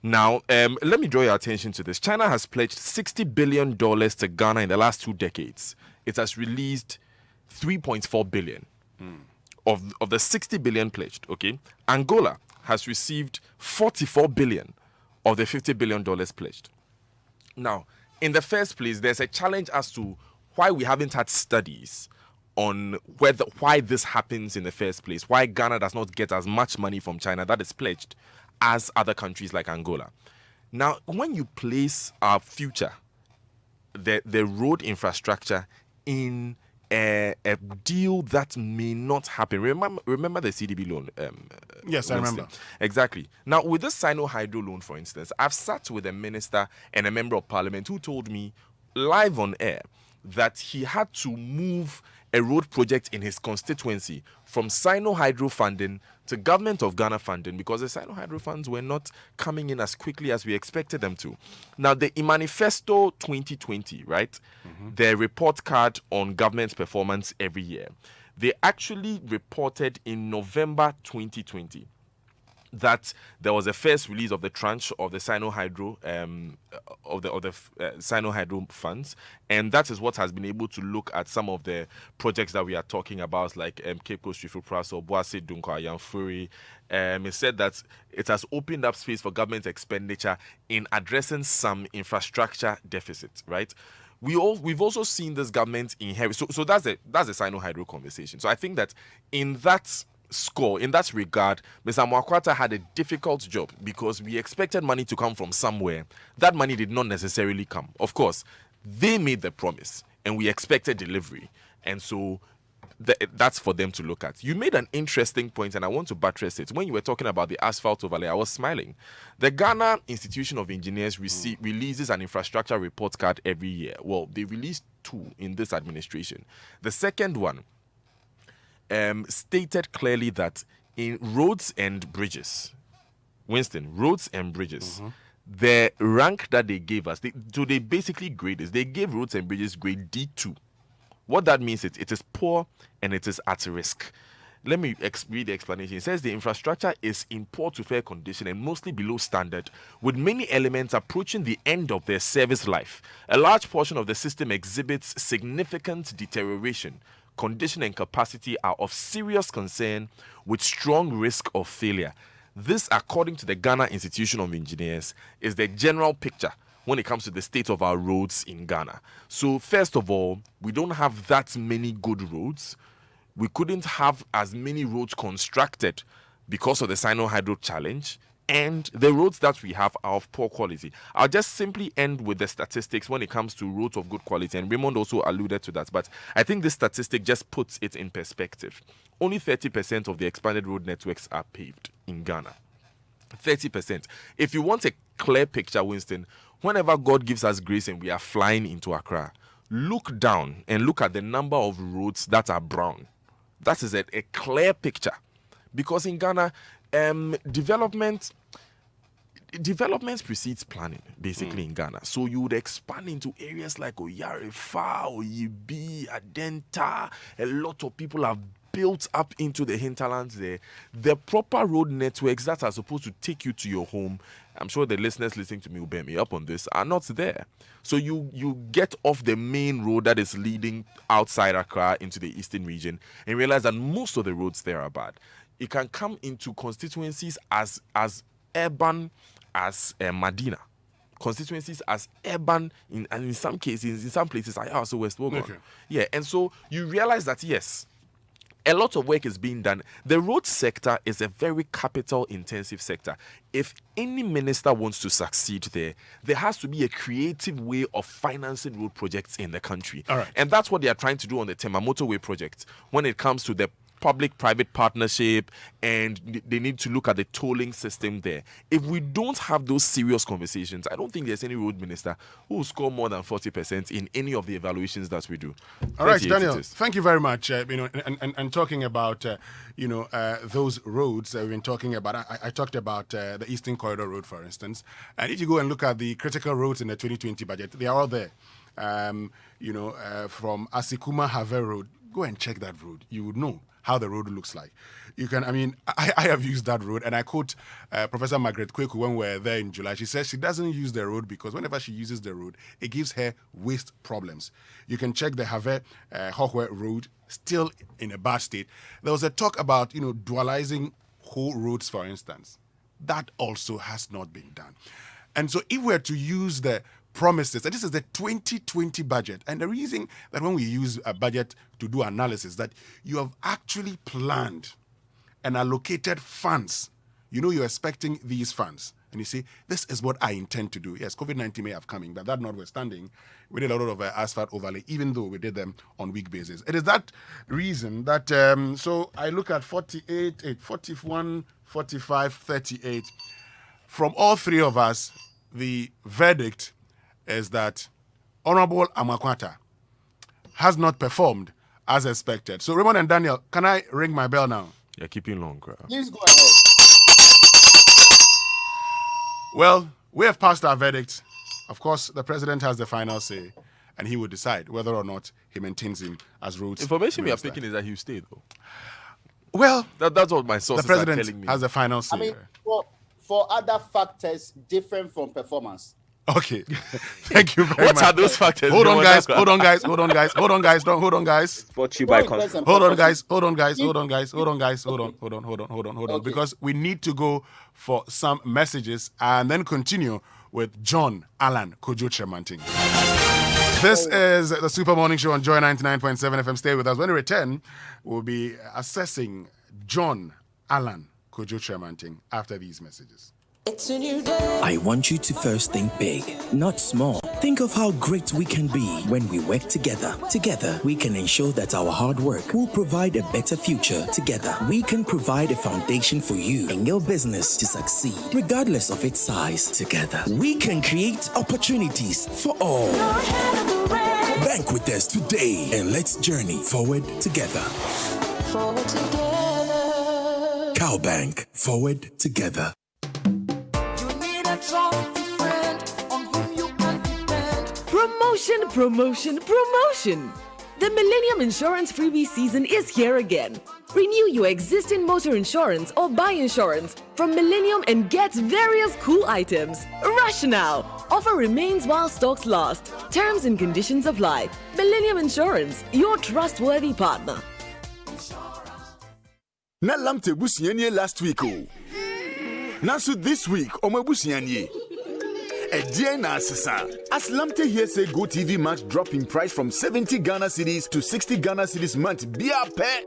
Now, let me draw your attention to this. China has pledged $60 billion to Ghana in the last 2 decades. It has released $3.4 billion of the $60 billion pledged. Okay, Angola has received $44 billion of the $50 billion pledged. Now, in the first place, there's a challenge as to why we haven't had studies on why this happens in the first place, why Ghana does not get as much money from China that is pledged as other countries like Angola. Now, when you place our future, the road infrastructure, in a deal that may not happen. Remember the CDB loan? Yes, I remember. Exactly. Now, with this Sino-Hydro loan, for instance, I've sat with a minister and a member of parliament who told me live on air that he had to move a road project in his constituency from Sino-Hydro funding to Government of Ghana funding because the Sino-Hydro funds were not coming in as quickly as we expected them to. Now, the Manifesto 2020, right? Mm-hmm. The report card on government performance every year. They actually reported in November 2020 that there was a first release of the tranche of the Sino-Hydro Sino-Hydro funds, and that is what has been able to look at some of the projects that we are talking about, like Cape Coast Trifle-Praso, Boase Dunko, Ayamfuri. It said that it has opened up space for government expenditure in addressing some infrastructure deficits, right? We've also seen this government inherit. So that's the Sino-Hydro conversation. So I think that in that regard, Mr. Mwakwata had a difficult job because we expected money to come from somewhere. That money did not necessarily come. Of course, they made the promise and we expected delivery. And so that's for them to look at. You made an interesting point and I want to buttress it. When you were talking about the asphalt overlay, I was smiling. The Ghana Institution of Engineers releases an infrastructure report card every year. Well, they released 2 in this administration. The second one stated clearly that in roads and bridges, Winston, roads and bridges, the rank that they gave us, they basically grade this. They gave roads and bridges grade D2. What that means is it is poor and it is at risk. Let me read the explanation. It says the infrastructure is in poor to fair condition and mostly below standard, with many elements approaching the end of their service life. A large portion of the system exhibits significant deterioration. Condition and capacity are of serious concern with strong risk of failure. This, according to the Ghana Institution of Engineers, is the general picture when it comes to the state of our roads in Ghana. So first of all, we don't have that many good roads. We couldn't have as many roads constructed because of the Sino-Hydro challenge. And the roads that we have are of poor quality. I'll just simply end with the statistics when it comes to roads of good quality. And Raymond also alluded to that. But I think this statistic just puts it in perspective. Only 30% of the expanded road networks are paved in Ghana. 30%. If you want a clear picture, Winston, whenever God gives us grace and we are flying into Accra, look down and look at the number of roads that are brown. That is a clear picture. Because in Ghana, development precedes planning, basically in Ghana. So you would expand into areas like Oyarefa, Oyibi, Adenta. A lot of people have built up into the hinterlands there. The proper road networks that are supposed to take you to your home, I'm sure the listeners listening to me will bear me up on this, are not there. So you get off the main road that is leading outside Accra into the eastern region and realize that most of the roads there are bad. It can come into constituencies as urban as Medina. Constituencies as urban, and in some cases, in some places, I also West Wogan. Okay. Yeah, and so you realize that, yes, a lot of work is being done. The road sector is a very capital-intensive sector. If any minister wants to succeed there has to be a creative way of financing road projects in the country. All right. And that's what they are trying to do on the Tema Motorway project when it comes to the public-private partnership, and they need to look at the tolling system there. If we don't have those serious conversations, I don't think there's any road minister who will score more than 40% in any of the evaluations that we do. All right, Daniel, thank you very much. And talking about, those roads we've been talking about, I talked about the Eastern Corridor Road, for instance. And if you go and look at the critical roads in the 2020 budget, they are all there. From Asikuma Have Road, go and check that road. You would know how the road looks like. You can, I have used that road, and I quote Professor Margaret Kweku when we were there in July. She says she doesn't use the road because whenever she uses the road, it gives her waste problems. You can check the Have Hohwe Road, still in a bad state. There was a talk about, dualizing whole roads, for instance. That also has not been done. And so if we're to use the promises, and this is the 2020 budget, and the reason that when we use a budget to do analysis, that you have actually planned and allocated funds. You're expecting these funds, and you say, this is what I intend to do. Yes, COVID-19 may have coming, but that notwithstanding, we did a lot of asphalt overlay, even though we did them on week basis. It is that reason that, so I look at 48, 41, 45, 38. From all three of us, the verdict is that Honorable Amakwata has not performed as expected. So Raymond and Daniel, can I ring my bell now? You're keeping long, crowd. Please go ahead. Well, we have passed our verdict. Of course, the president has the final say, and he will decide whether or not he maintains him as roads Information minister. we are picking is that he'll stay, though. Well, That's what my the sources are telling president me. has the final say. I mean, for other factors different from performance. Okay. Thank you very What much. are those factors? Hold on, No, guys. that's- Hold on, guys. Hold on, guys. Hold on, guys. Hold on, guys. It's brought to you by Go invest and Hold on, purpose. guys. Hold on, guys. Hold on, guys. Hold on, guys. Hold on. Okay. Because we need to go for some messages and then continue with John Alan Kojo Tremanting. This is the Super Morning Show on Joy 99.7 FM. Stay with us. When we return, we'll be assessing John Alan Kojo Tremanting after these messages. It's a new day. I want you to first think big, not small. Think of how great we can be when we work together. Together, we can ensure that our hard work will provide a better future. Together, we can provide a foundation for you and your business to succeed, regardless of its size. Together, we can create opportunities for all. Bank with us today and let's journey forward together. Forward together. Cowbank, forward together. Promotion! The Millennium Insurance freebie season is here again. Renew your existing motor insurance or buy insurance from Millennium and get various cool items. Rush now! Offer remains while stocks last. Terms and conditions apply. Millennium Insurance, your trustworthy partner. Na lamte busianye last week o. Nanso this week omo busianye. Dear Nasisa, as Lamte here say Go TV Max drop in price from 70 Ghana cedis to 60 Ghana cedis month.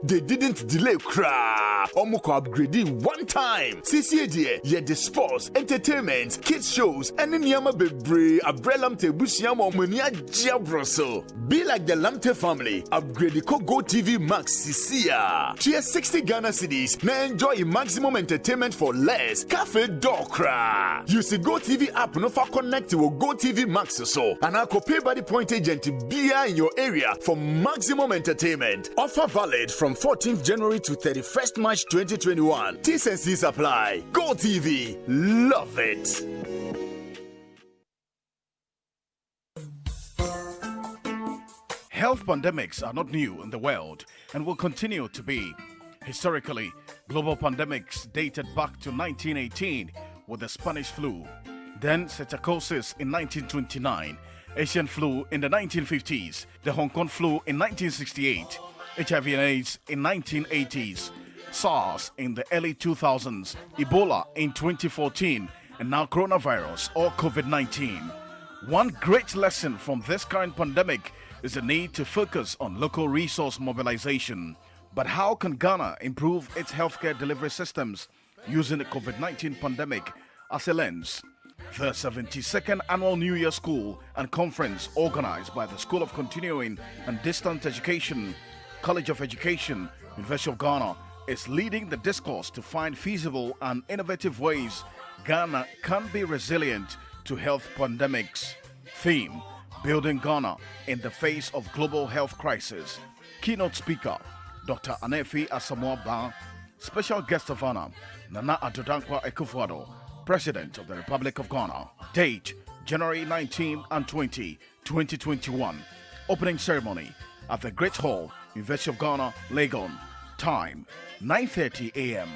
They didn't delay cra. Omoko upgrading one time. CCA ye the sports, entertainment, kids shows, and in Yama Bebre, Abre Lamte Busiamo Munia Giabroso. Be like the Lamte family. Upgrade the Go TV Max CCA. Tier 60 Ghana cedis. Now enjoy maximum entertainment for less. Cafe Dokra. Use the Go TV app no for connect to Go TV Max so and I could pay by the point agent to be in your area for maximum entertainment. Offer valid from 14th January to 31st March 2021. T's and C's apply. Go TV. Love it. Health pandemics are not new in the world and will continue to be. Historically, global pandemics dated back to 1918 with the Spanish flu. Then psittacosis in 1929, Asian flu in the 1950s, the Hong Kong flu in 1968, HIV and AIDS in 1980s, SARS in the early 2000s, Ebola in 2014, and now coronavirus or COVID-19. One great lesson from this current pandemic is the need to focus on local resource mobilization. But how can Ghana improve its healthcare delivery systems using the COVID-19 pandemic as a lens? The 72nd Annual New Year School and Conference organized by the School of Continuing and Distant Education, College of Education, University of Ghana is leading the discourse to find feasible and innovative ways Ghana can be resilient to health pandemics. Theme: Building Ghana in the Face of Global Health Crisis. Keynote speaker, Dr. Anefi Asamoah-Ban. Special guest of honor, Nana Addo Akufo-Addo, President of the Republic of Ghana. Date: January 19 and 20, 2021. Opening ceremony at the Great Hall, University of Ghana, Legon. Time: 9:30 a.m.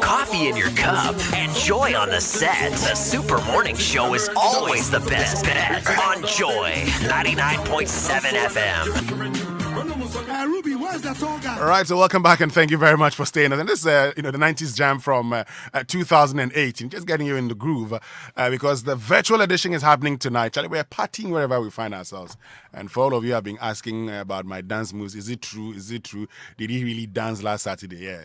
Coffee in your cup and joy on the set. The Super Morning Show is always the best bet on Joy 99.7 FM. Ruby, where's that song guy? All right, so welcome back and thank you very much for staying. And this is, the 90s jam from 2018, just getting you in the groove because the virtual edition is happening tonight. Charlie, we're partying wherever we find ourselves. And for all of you who have been asking about my dance moves, is it true? Is it true? Did he really dance last Saturday? Yeah.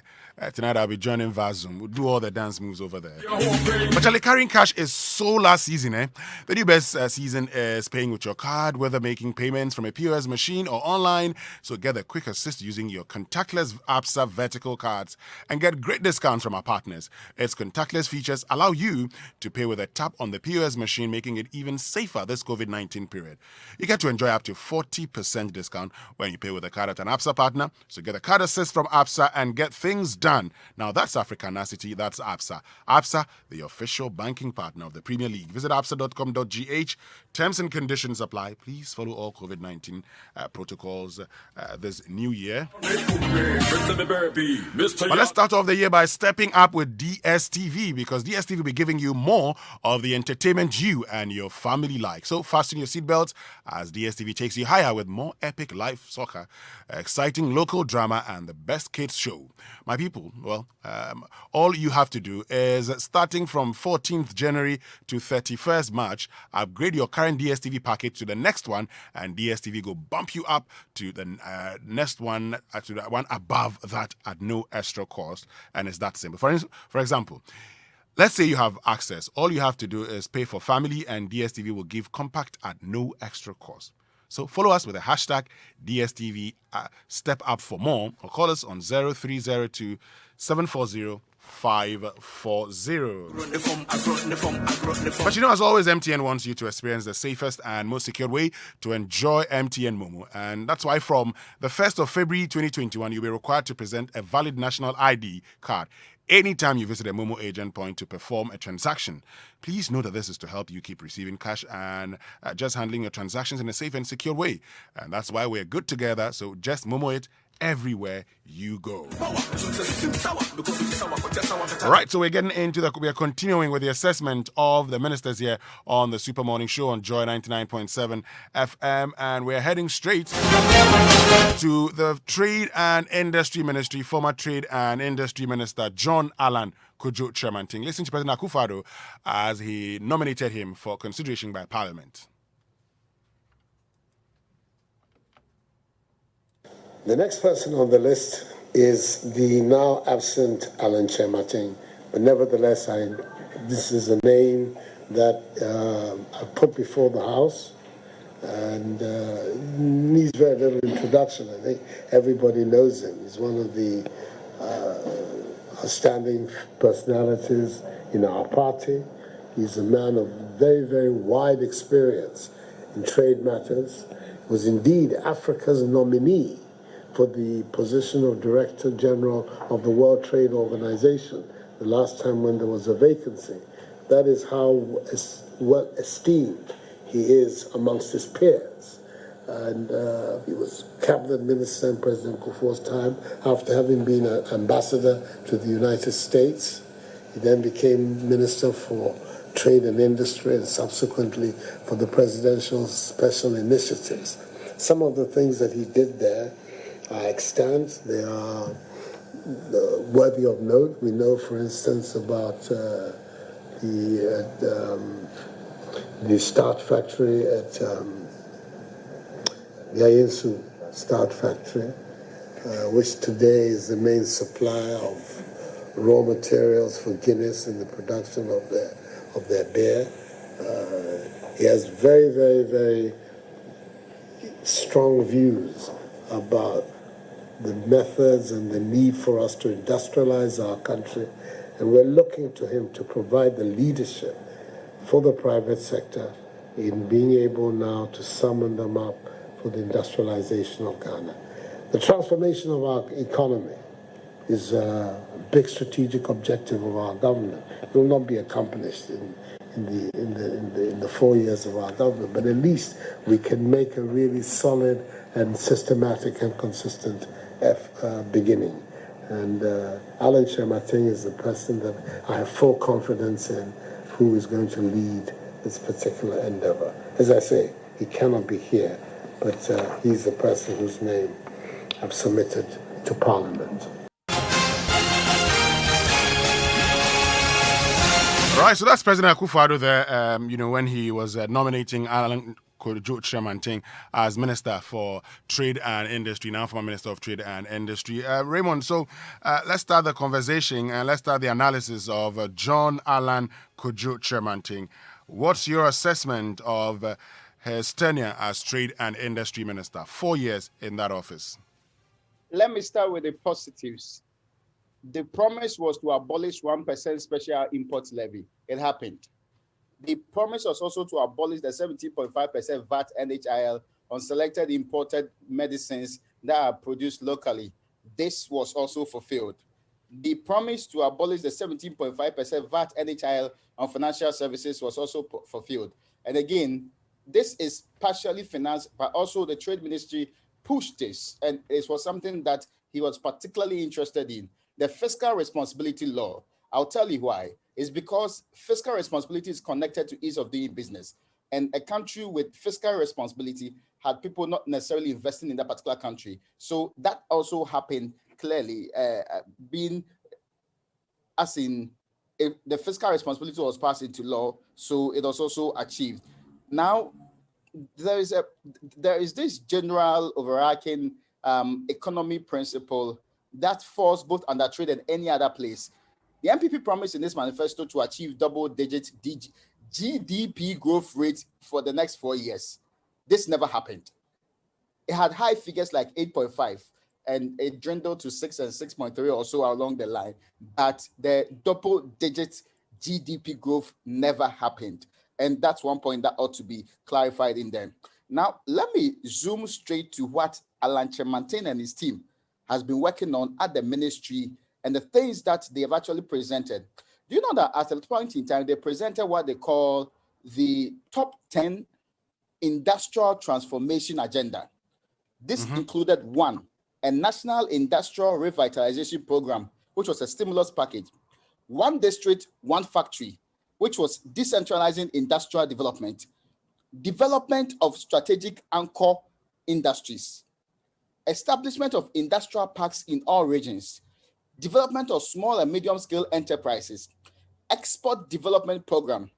Tonight I'll be joining Vazum. We'll do all the dance moves over there. But Charlie, carrying cash is so last season, eh? The new best season is paying with your card, whether making payments from a POS machine or online. So get the quickest system just using your contactless ABSA vertical cards and get great discounts from our partners. Its contactless features allow you to pay with a tap on the POS machine, making it even safer this COVID-19 period. You get to enjoy up to 40% discount when you pay with a card at an ABSA partner. So get a card assist from ABSA and get things done. Now that's Africanacity, that's ABSA. ABSA, the official banking partner of the Premier League. Visit absa.com.gh. Terms and conditions apply. Please follow all COVID-19 protocols this new year. But let's start off the year by stepping up with DSTV, because DSTV will be giving you more of the entertainment you and your family like. So fasten your seatbelts as DSTV takes you higher with more epic live soccer, exciting local drama, and the best kids show. My people, well, all you have to do is, starting from 14th January to 31st March, upgrade your current DSTV package to the next one, and DSTV will bump you up to the next one, to the one above that at no extra cost. And it's that simple. For example, let's say you have access. All you have to do is pay for family, and DSTV will give compact at no extra cost. So follow us with the hashtag DSTV Step Up for more, or call us on 0302 740 540. But as always, MTN wants you to experience the safest and most secure way to enjoy MTN Momo. And that's why from the 1st of February 2021, you'll be required to present a valid national ID card anytime you visit a Momo agent point to perform a transaction. Please note that this is to help you keep receiving cash and just handling your transactions in a safe and secure way. And that's why we're good together. So just Momo it everywhere you go. All right, so we're continuing with the assessment of the ministers here on the Super Morning Show on Joy 99.7 FM, and we're heading straight to the Trade and Industry Ministry. Former Trade and Industry Minister John Allan Kojo Chairman-Ting. Listen to President Akufo-Addo as he nominated him for consideration by Parliament. The next person on the list is the now absent Alan Chemating, but nevertheless, this is a name that I put before the House, and needs very little introduction. I think everybody knows him. He's one of the outstanding personalities in our party. He's a man of very, very wide experience in trade matters. He was indeed Africa's nominee for the position of Director General of the World Trade Organization the last time when there was a vacancy. That is how well esteemed he is amongst his peers. And he was cabinet minister in President Kufuor's time after having been an ambassador to the United States. He then became Minister for Trade and Industry and subsequently for the Presidential Special Initiatives. Some of the things that he did there are extant. They are worthy of note. We know, for instance, about the start factory at the Ayinsu Start Factory, which today is the main supplier of raw materials for Guinness in the production of their beer. He has very, very, very strong views about the methods and the need for us to industrialize our country, and we're looking to him to provide the leadership for the private sector in being able now to summon them up for the industrialization of Ghana. The transformation of our economy is a big strategic objective of our government. It will not be accomplished in the 4 years of our government, but at least we can make a really solid and systematic and consistent beginning. And Alan Chemating is the person that I have full confidence in, who is going to lead this particular endeavor. As I say, he cannot be here, but he's the person whose name I've submitted to Parliament. Right, so that's President Akufo-Addo there, when he was nominating Alan Kojo Chairman-Ting as Minister for Trade and Industry, now former Minister of Trade and Industry. Raymond, so let's start the conversation and let's start the analysis of John Allan Kojo Chairman-Ting. What's your assessment of his tenure as Trade and Industry Minister? 4 years in that office. let me start with the positives. The promise was to abolish 1% special import levy. It happened. The promise was also to abolish the 17.5% VAT NHIL on selected imported medicines that are produced locally. This was also fulfilled. The promise to abolish the 17.5% VAT NHIL on financial services was also fulfilled. And again, this is partially financed, but also the Trade Ministry pushed this, and it was something that he was particularly interested in. The fiscal responsibility law. I'll tell you why. It's because fiscal responsibility is connected to ease of doing business. And a country with fiscal responsibility had people not necessarily investing in that particular country. So that also happened clearly, being as in if the fiscal responsibility was passed into law, so it was also achieved. Now, there is this general overarching economy principle that falls both under trade and any other place. The MPP promised in this manifesto to achieve double-digit GDP growth rate for the next 4 years. This never happened. It had high figures like 8.5, and it dwindled to 6 and 6.3 or so along the line. But the double-digit GDP growth never happened. And that's one point that ought to be clarified in there. Now, let me zoom straight to what Alan Chemantin and his team has been working on at the ministry and the things that they have actually presented. Do you know that at a point in time, they presented what they call the top 10 industrial transformation agenda? This included one, a national industrial revitalization program, which was a stimulus package, one district, one factory, which was decentralizing industrial development, development of strategic anchor industries, establishment of industrial parks in all regions, development of small and medium-scale enterprises, export development program,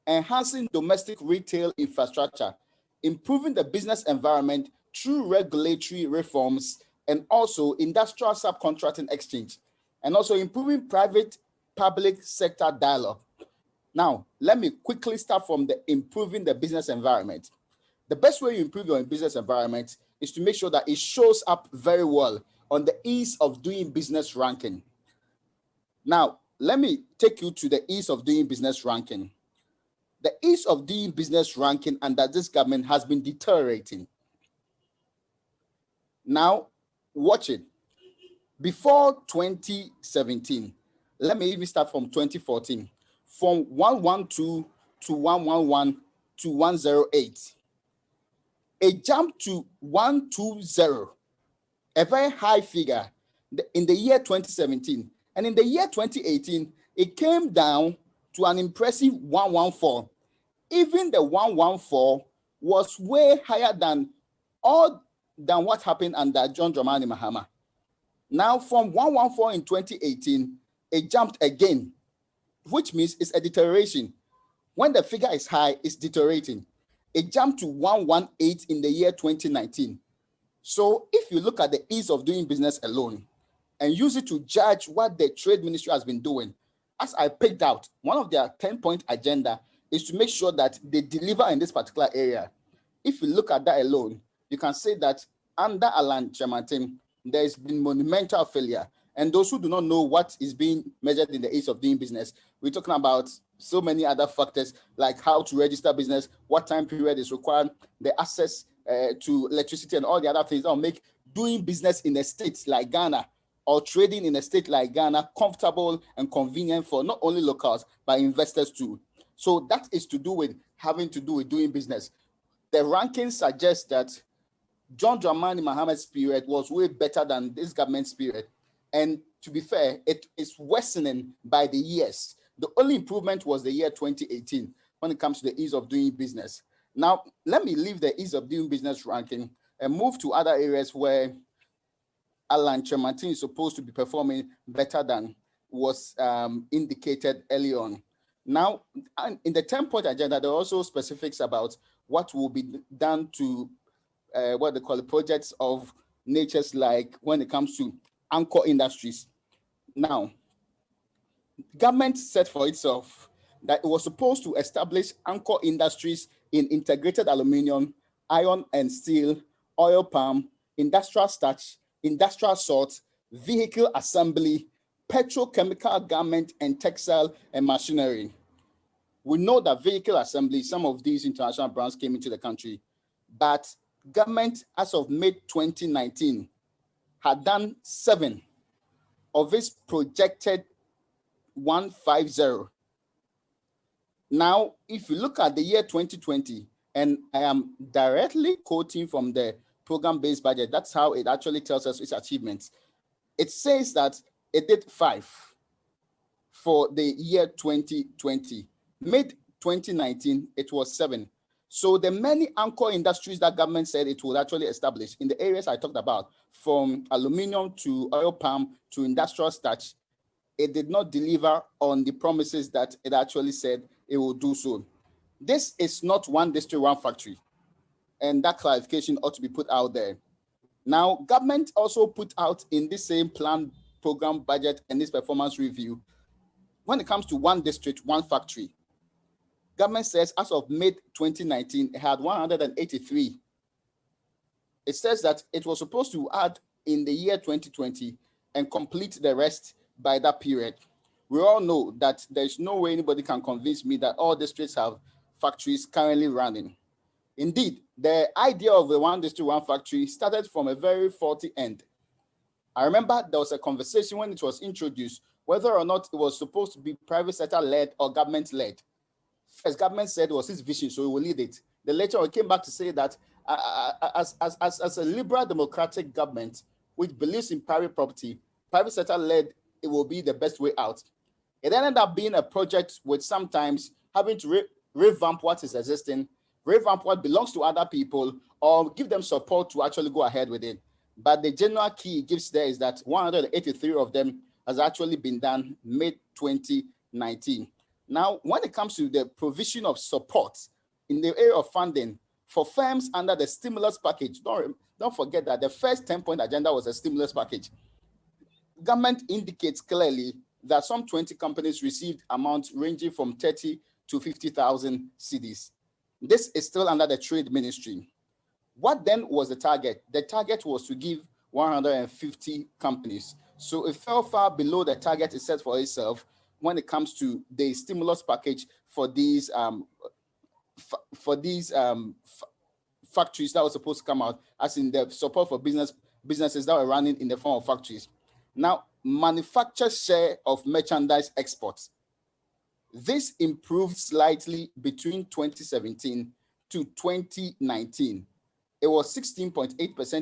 enhancing domestic retail infrastructure, improving the business environment through regulatory reforms, and also industrial subcontracting exchange, and also improving private-public sector dialogue. Now, let me quickly start from the improving the business environment. The best way you improve your business environment is to make sure that it shows up very well on the ease of doing business ranking. Now, let me take you to the ease of doing business ranking. The ease of doing business ranking under this government has been deteriorating. Now, watch it. Before 2017, let me even start from 2014, from 112 to 111 to 108. It jumped to 120, a very high figure in the year 2017. And in the year 2018, it came down to an impressive 114. Even the 114 was way higher than what happened under John Dramani Mahama. Now, from 114 in 2018, it jumped again, which means it's a deterioration. When the figure is high, it's deteriorating. It jumped to 118 in the year 2019. So if you look at the ease of doing business alone and use it to judge what the Trade Ministry has been doing, as I picked out, one of their 10-point agenda is to make sure that they deliver in this particular area. If you look at that alone, you can say that under Alan Chemantin, there has been monumental failure. And those who do not know what is being measured in the ease of doing business, we're talking about so many other factors like how to register business, what time period is required, the access to electricity and all the other things that will make doing business in a state like Ghana or trading in a state like Ghana comfortable and convenient for not only locals, but investors too. So that is to do with having to do with doing business. The ranking suggests that John Dramani Mahama's period was way better than this government's period. And to be fair, it is worsening by the years. The only improvement was the year 2018 when it comes to the ease of doing business. Now, let me leave the ease of doing business ranking and move to other areas where Alan Chemantin is supposed to be performing better than was indicated early on. Now, in the 10-point agenda, there are also specifics about what will be done to what they call the projects of natures, like when it comes to anchor industries. Now, government set for itself that it was supposed to establish anchor industries in integrated aluminium, iron and steel, oil palm, industrial starch, industrial salt, vehicle assembly, petrochemical garment, and textile and machinery. We know that vehicle assembly, some of these international brands came into the country, but government, as of May 2019, had done 7 of its projected 150. Now, if you look at the year 2020, and I am directly quoting from the program-based budget, that's how it actually tells us its achievements. It says that it did 5 for the year 2020. Mid 2019, it was 7. So the many anchor industries that government said it would actually establish in the areas I talked about, from aluminium to oil palm to industrial starch, it did not deliver on the promises that it actually said it will do so. This is not one district, one factory. And that clarification ought to be put out there. Now, government also put out in this same plan, program, budget, and this performance review, when it comes to one district, one factory, government says as of May 2019, it had 183. It says that it was supposed to add in the year 2020 and complete the rest by that period. We all know that there's no way anybody can convince me that all districts have factories currently running. Indeed, the idea of the one district, one factory started from a very faulty end. I remember there was a conversation when it was introduced, whether or not it was supposed to be private sector led or government led. First, government said it was his vision, so he will lead it. Then later on, came back to say that as a liberal democratic government, which believes in private property, private sector led, it will be the best way out. It ended up being a project with sometimes having to revamp what is existing, revamp what belongs to other people, or give them support to actually go ahead with it. But the general key it gives there is that 183 of them has actually been done mid-2019. Now, when it comes to the provision of support in the area of funding for firms under the stimulus package, don't forget that the first 10-point agenda was a stimulus package. Government indicates clearly that some 20 companies received amounts ranging from 30 to 50,000 cedis. This is still under the Trade Ministry. What then was the target? The target was to give 150 companies. So it fell far below the target it set for itself when it comes to the stimulus package for these factories that were supposed to come out, as in the support for businesses that were running in the form of factories. Now, manufacturer share of merchandise exports. This improved slightly between 2017 to 2019. It was 16.8%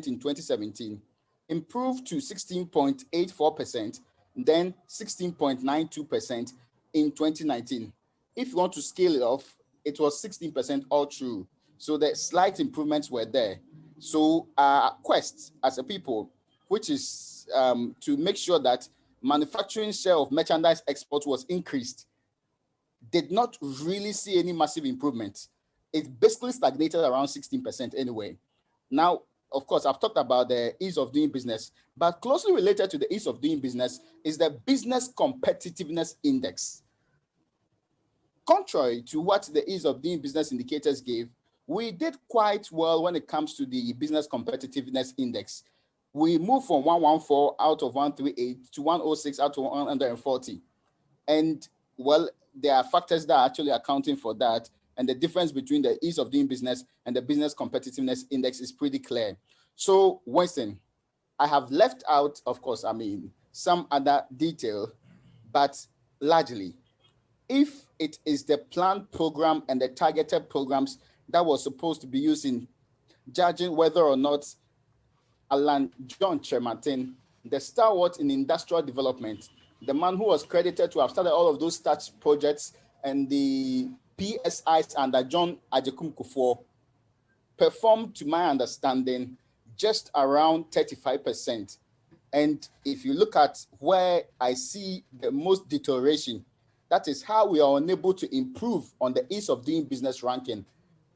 in 2017, improved to 16.84%, then 16.92% in 2019. If you want to scale it off, it was 16% all through. So the slight improvements were there. So our quest as a people, which is to make sure that manufacturing share of merchandise export was increased, did not really see any massive improvement. It basically stagnated around 16% anyway. Now, of course, I've talked about the ease of doing business, but closely related to the ease of doing business is the Business Competitiveness Index. Contrary to what the ease of doing business indicators gave, we did quite well when it comes to the Business Competitiveness Index. We moved from 114 out of 138 to 106 out of 140. And, well, there are factors that are actually accounting for that. And the difference between the ease of doing business and the Business Competitiveness Index is pretty clear. So, Winston, I have left out, of course, some other detail, but largely, if it is the planned program and the targeted programs that was supposed to be used in judging whether or not Alan John Chermartin, the stalwart in industrial development, the man who was credited to have started all of those starch projects and the PSIs under John Ajekum Kufuor, performed, to my understanding, just around 35%. And if you look at where I see the most deterioration, that is how we are unable to improve on the ease of doing business ranking,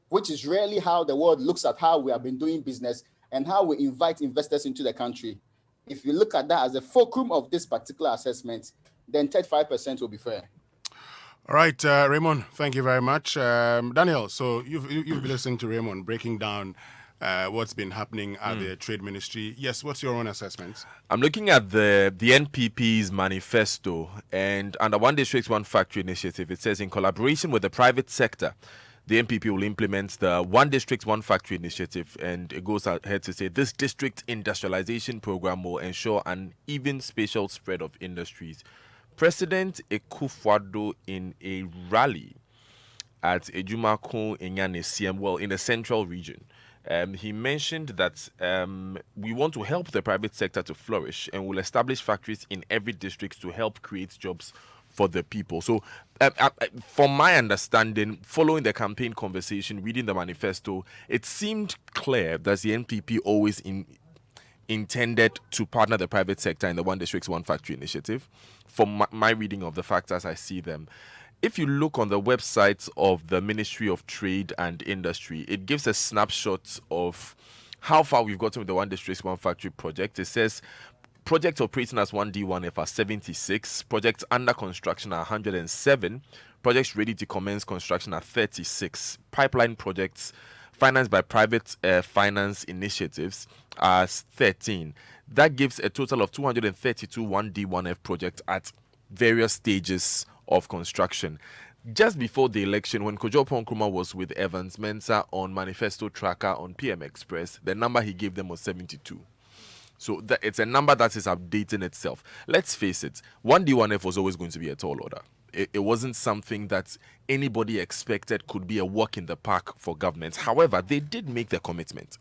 which is really how the world looks at how we have been doing business and how we invite investors into the country. If you look at that as a fulcrum of this particular assessment, then 35% will be fair. All right, Raymond, thank you very much. Daniel, so you've been listening to Raymond breaking down what's been happening at the Trade Ministry. Yes, what's your own assessment? I'm looking at the NPP's manifesto, and under One District, One Factory initiative, it says in collaboration with the private sector, the NPP will implement the One District, One Factory initiative, and it goes ahead to say this district industrialization program will ensure an even spatial spread of industries. President Akufo-Addo, in a rally at Ejumako Enyanesiem, well, in the central region, he mentioned that we want to help the private sector to flourish and will establish factories in every district to help create jobs for the people. So, from my understanding, following the campaign conversation, reading the manifesto, it seemed clear that the NPP always intended to partner the private sector in the One District, One Factory initiative. From my reading of the facts as I see them, if you look on the website of the Ministry of Trade and Industry, it gives a snapshot of how far we've gotten with the One District, One Factory project. It says projects operating as 1D1F are 76, projects under construction are 107, projects ready to commence construction are 36, pipeline projects financed by private finance initiatives are 13. That gives a total of 232 1D1F projects at various stages of construction. Just before the election, when Kojo Nkrumah was with Evans Mensah on Manifesto Tracker on PM Express, the number he gave them was 72. So it's a number that is updating itself. Let's face it, 1D1F was always going to be a tall order. It wasn't something that anybody expected could be a walk in the park for governments. However, they did make the commitment,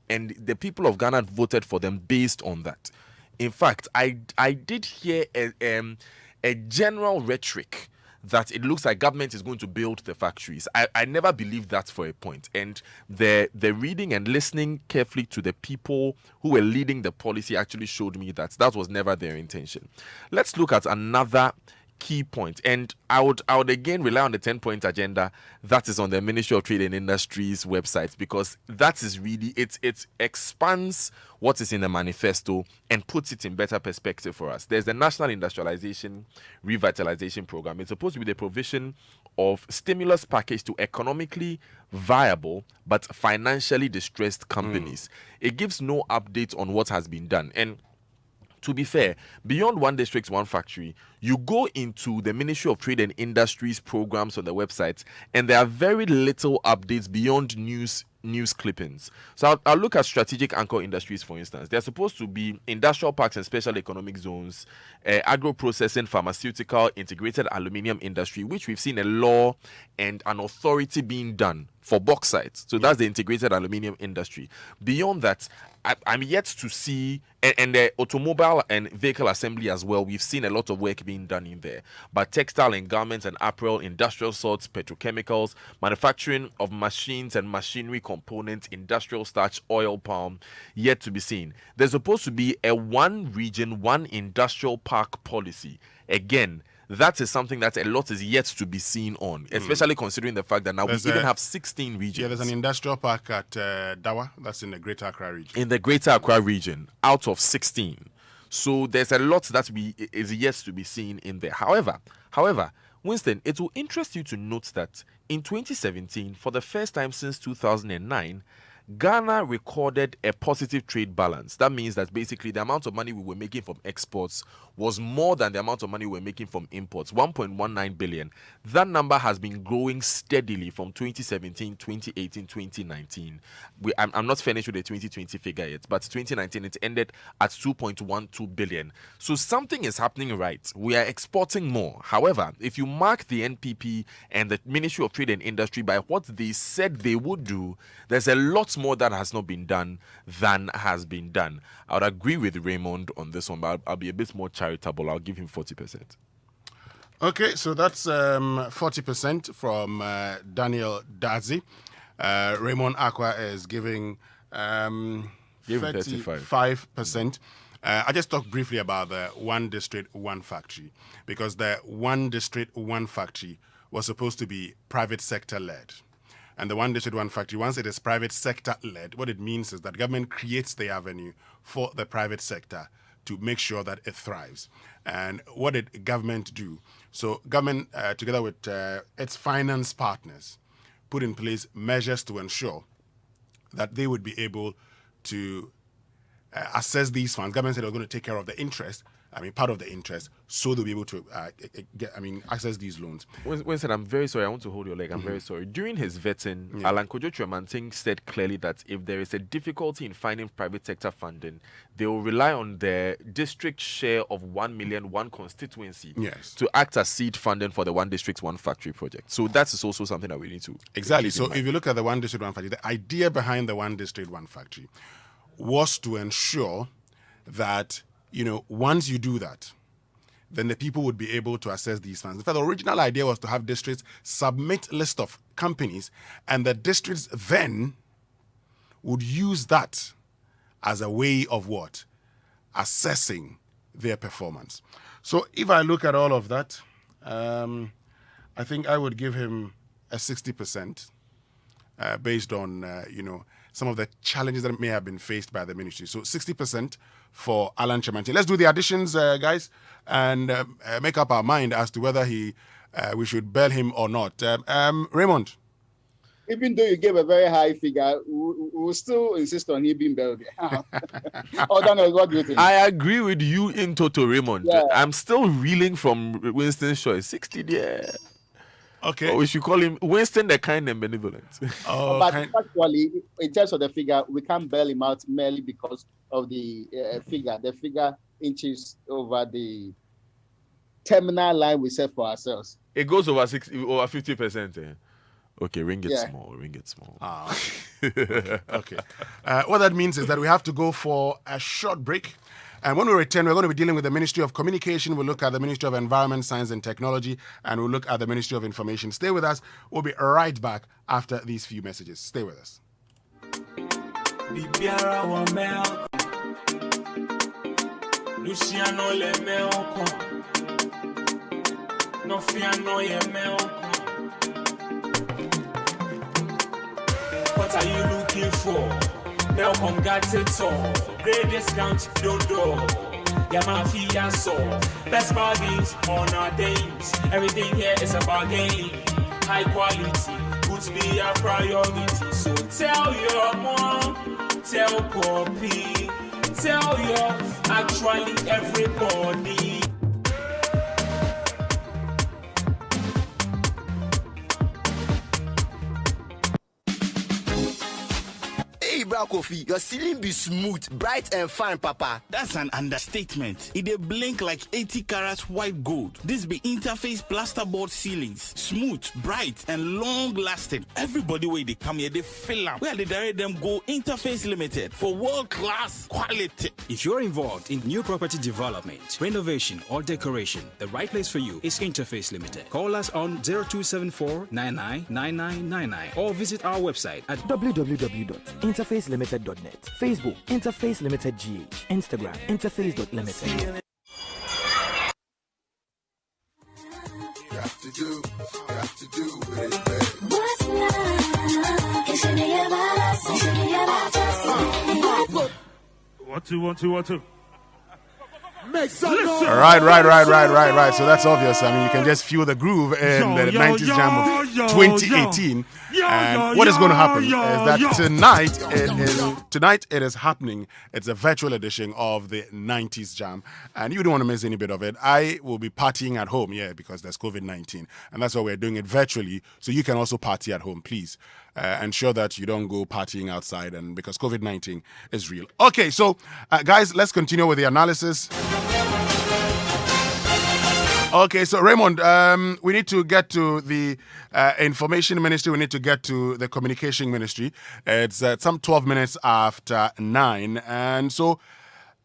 and the people of Ghana voted for them based on that. In fact, I did hear a general rhetoric that it looks like government is going to build the factories. I never believed that for a point. And the reading and listening carefully to the people who were leading the policy actually showed me that that was never their intention. Let's look at another key point, and I would again rely on the 10-point agenda that is on the Ministry of Trade and Industry's website, because that is really it expands what is in the manifesto and puts it in better perspective for us. There's the National Industrialization Revitalization Program. It's supposed to be the provision of stimulus package to economically viable but financially distressed companies. It gives no update on what has been done. And to be fair, beyond One District, One Factory, you go into the Ministry of Trade and Industries programs on the website, and there are very little updates beyond news clippings. So I'll look at strategic anchor industries, for instance. They're supposed to be industrial parks and special economic zones, agro-processing, pharmaceutical, integrated aluminium industry, which we've seen a law and an authority being done for bauxite. So that's the integrated aluminium industry. Beyond that, I'm yet to see, and the automobile and vehicle assembly as well, we've seen a lot of work being done in there. But textile and garments and apparel, industrial salts, petrochemicals, manufacturing of machines and machinery components, industrial starch, oil palm, yet to be seen. There's supposed to be a one region, one industrial park policy. Again, that is something that a lot is yet to be seen on, especially considering the fact that now we even have 16 regions. Yeah, there's an industrial park at Dawa, that's in the Greater Accra region. In the Greater Accra region, out of 16. So there's a lot that is yet to be seen in there. However, Winston, it will interest you to note that in 2017, for the first time since 2009, Ghana recorded a positive trade balance. That means that basically the amount of money we were making from exports was more than the amount of money we were making from imports, 1.19 billion. That number has been growing steadily from 2017, 2018, 2019. I'm not finished with the 2020 figure yet, but 2019 it ended at 2.12 billion. So something is happening right. We are exporting more. However, if you mark the NPP and the Ministry of Trade and Industry by what they said they would do, there's a lot more that has not been done than has been done. I would agree with Raymond on this one, but I'll be a bit more charitable. I'll give him 40%. Okay, so that's 40% from Daniel Dazi. Raymond Aqua is giving 35%. I just talked briefly about the One District, One Factory, because the One District, One Factory was supposed to be private sector led. And the One District, One Factory, once it is private sector led, what it means is that government creates the avenue for the private sector to make sure that it thrives. And what did government do? So government, together with its finance partners, put in place measures to ensure that they would be able to assess these funds. Government said they were going to take care of the interest. I mean, part of the interest, so they'll be able to access these loans. Winston, I'm very sorry. I want to hold your leg. I'm very sorry. During his vetting, Alan Kojo Chirmanting said clearly that if there is a difficulty in finding private sector funding, they will rely on the district share of 1 million, one constituency, to act as seed funding for the One District, One Factory project. So that is also something that we need to exactly. So if you look at the One District, One Factory, the idea behind the One District, One Factory was to ensure that, once you do that, then the people would be able to access these funds. In fact, the original idea was to have districts submit list of companies, and the districts then would use that as a way of what? Assessing their performance. So if I look at all of that, I think I would give him a 60% based on, some of the challenges that may have been faced by the ministry. So 60% for Alan Chirmanting. Let's do the additions, guys, and make up our mind as to whether we should bail him or not. Raymond. Even though you gave a very high figure, we will still insist on him being bailed. What do you think? I agree with you in total, Raymond. Yeah. I'm still reeling from Winston's choice. 60 there. Okay. Or we should call him Winston the Kind and Benevolent. But actually, in terms of the figure, we can't bail him out merely because of the figure. The figure inches over the terminal line we set for ourselves. It goes over 50%. Okay, ring it small. Okay. What that means is that we have to go for a short break. And when we return, we're going to be dealing with the Ministry of Communication. We'll look at the Ministry of Environment, Science and Technology, and we'll look at the Ministry of Information. Stay with us. We'll be right back after these few messages. Stay with us. What are you looking for? Welcome, got it all. Great discount, don't do. Mafia so. Best bargains on our days. Everything here is a bargain. High quality, puts me a priority. So tell your mom, tell Poppy, tell your actually everybody. Kofi, your ceiling be smooth, bright and fine, Papa. That's an understatement. It dey blink like 80 carats white gold. This be interface plasterboard ceilings. Smooth, bright, and long-lasting. Everybody where they come here, they fill up. Where they direct them go Interface Limited for world-class quality. If you're involved in new property development, renovation, or decoration, the right place for you is Interface Limited. Call us on 0274 999999 or visit our website at www.interfacelimited.net. Facebook, Interface Limited GH. Instagram, interface.limited. What to? Make some noise. Right. So that's obvious. I mean, you can just feel the groove in the 90s jam of 2018. And what is going to happen is that tonight it is happening. It's a virtual edition of the 90s jam. And you don't want to miss any bit of it. I will be partying at home, because there's COVID-19. And that's why we're doing it virtually. So you can also party at home, please. Ensure that you don't go partying outside, and because COVID-19 is real. Okay, so guys, let's continue with the analysis. Okay, so Raymond, we need to get to the Information Ministry. We need to get to the Communication Ministry. It's some 12 minutes after 9. And so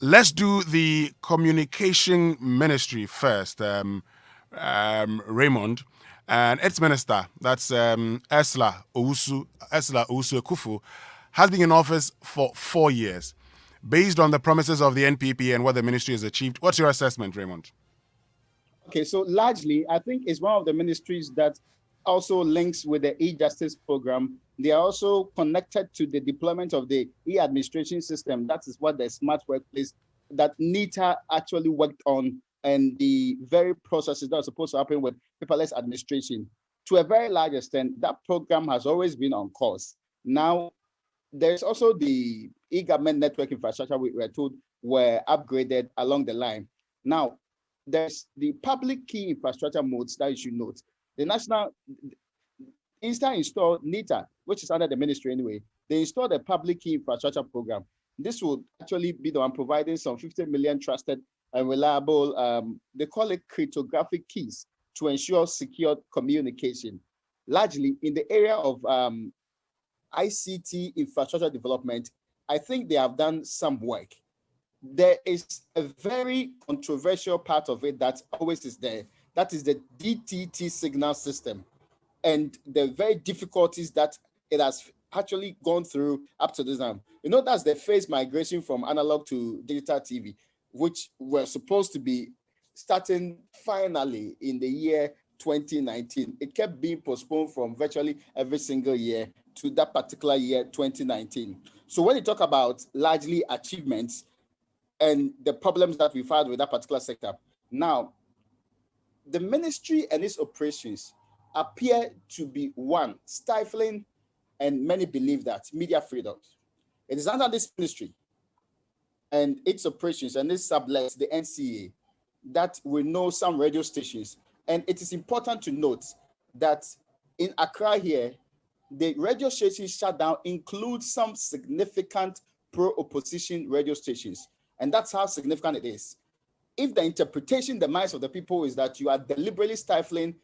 let's do the Communication Ministry first, Raymond. And its minister, that's Ursula Owusu Akufo, has been in office for 4 years. Based on the promises of the NPP and what the ministry has achieved, what's your assessment, Raymond? Okay, so largely, I think it's one of the ministries that also links with the e-justice program. They are also connected to the deployment of the e-administration system. That is what the smart workplace that NITA actually worked on, and the very processes that are supposed to happen with paperless administration. To a very large extent, that program has always been on course. Now, there's also the e-government network infrastructure we were told were upgraded along the line. Now, there's the public key infrastructure modes that you should note. The national Insta installed NITA, which is under the ministry anyway. They installed a public key infrastructure program. This will actually be the one providing some 50 million trusted and reliable, they call it cryptographic keys to ensure secure communication, largely in the area of ICT infrastructure development. I think they have done some work. There is a very controversial part of it that always is there. That is the DTT signal system and the very difficulties that it has actually gone through up to this time. You know, that's the phase migration from analog to digital TV, which were supposed to be starting finally in the year 2019. It kept being postponed from virtually every single year to that particular year, 2019. So when you talk about largely achievements and the problems that we've had with that particular sector, now, the ministry and its operations appear to be one, stifling, and many believe that, media freedom. It is under this ministry and its operations and its sublets, the NCA, that we know some radio stations. And it is important to note that in Accra here, the radio stations shut down include some significant pro-opposition radio stations. And that's how significant it is. If the interpretation in the minds of the people is that you are deliberately stifling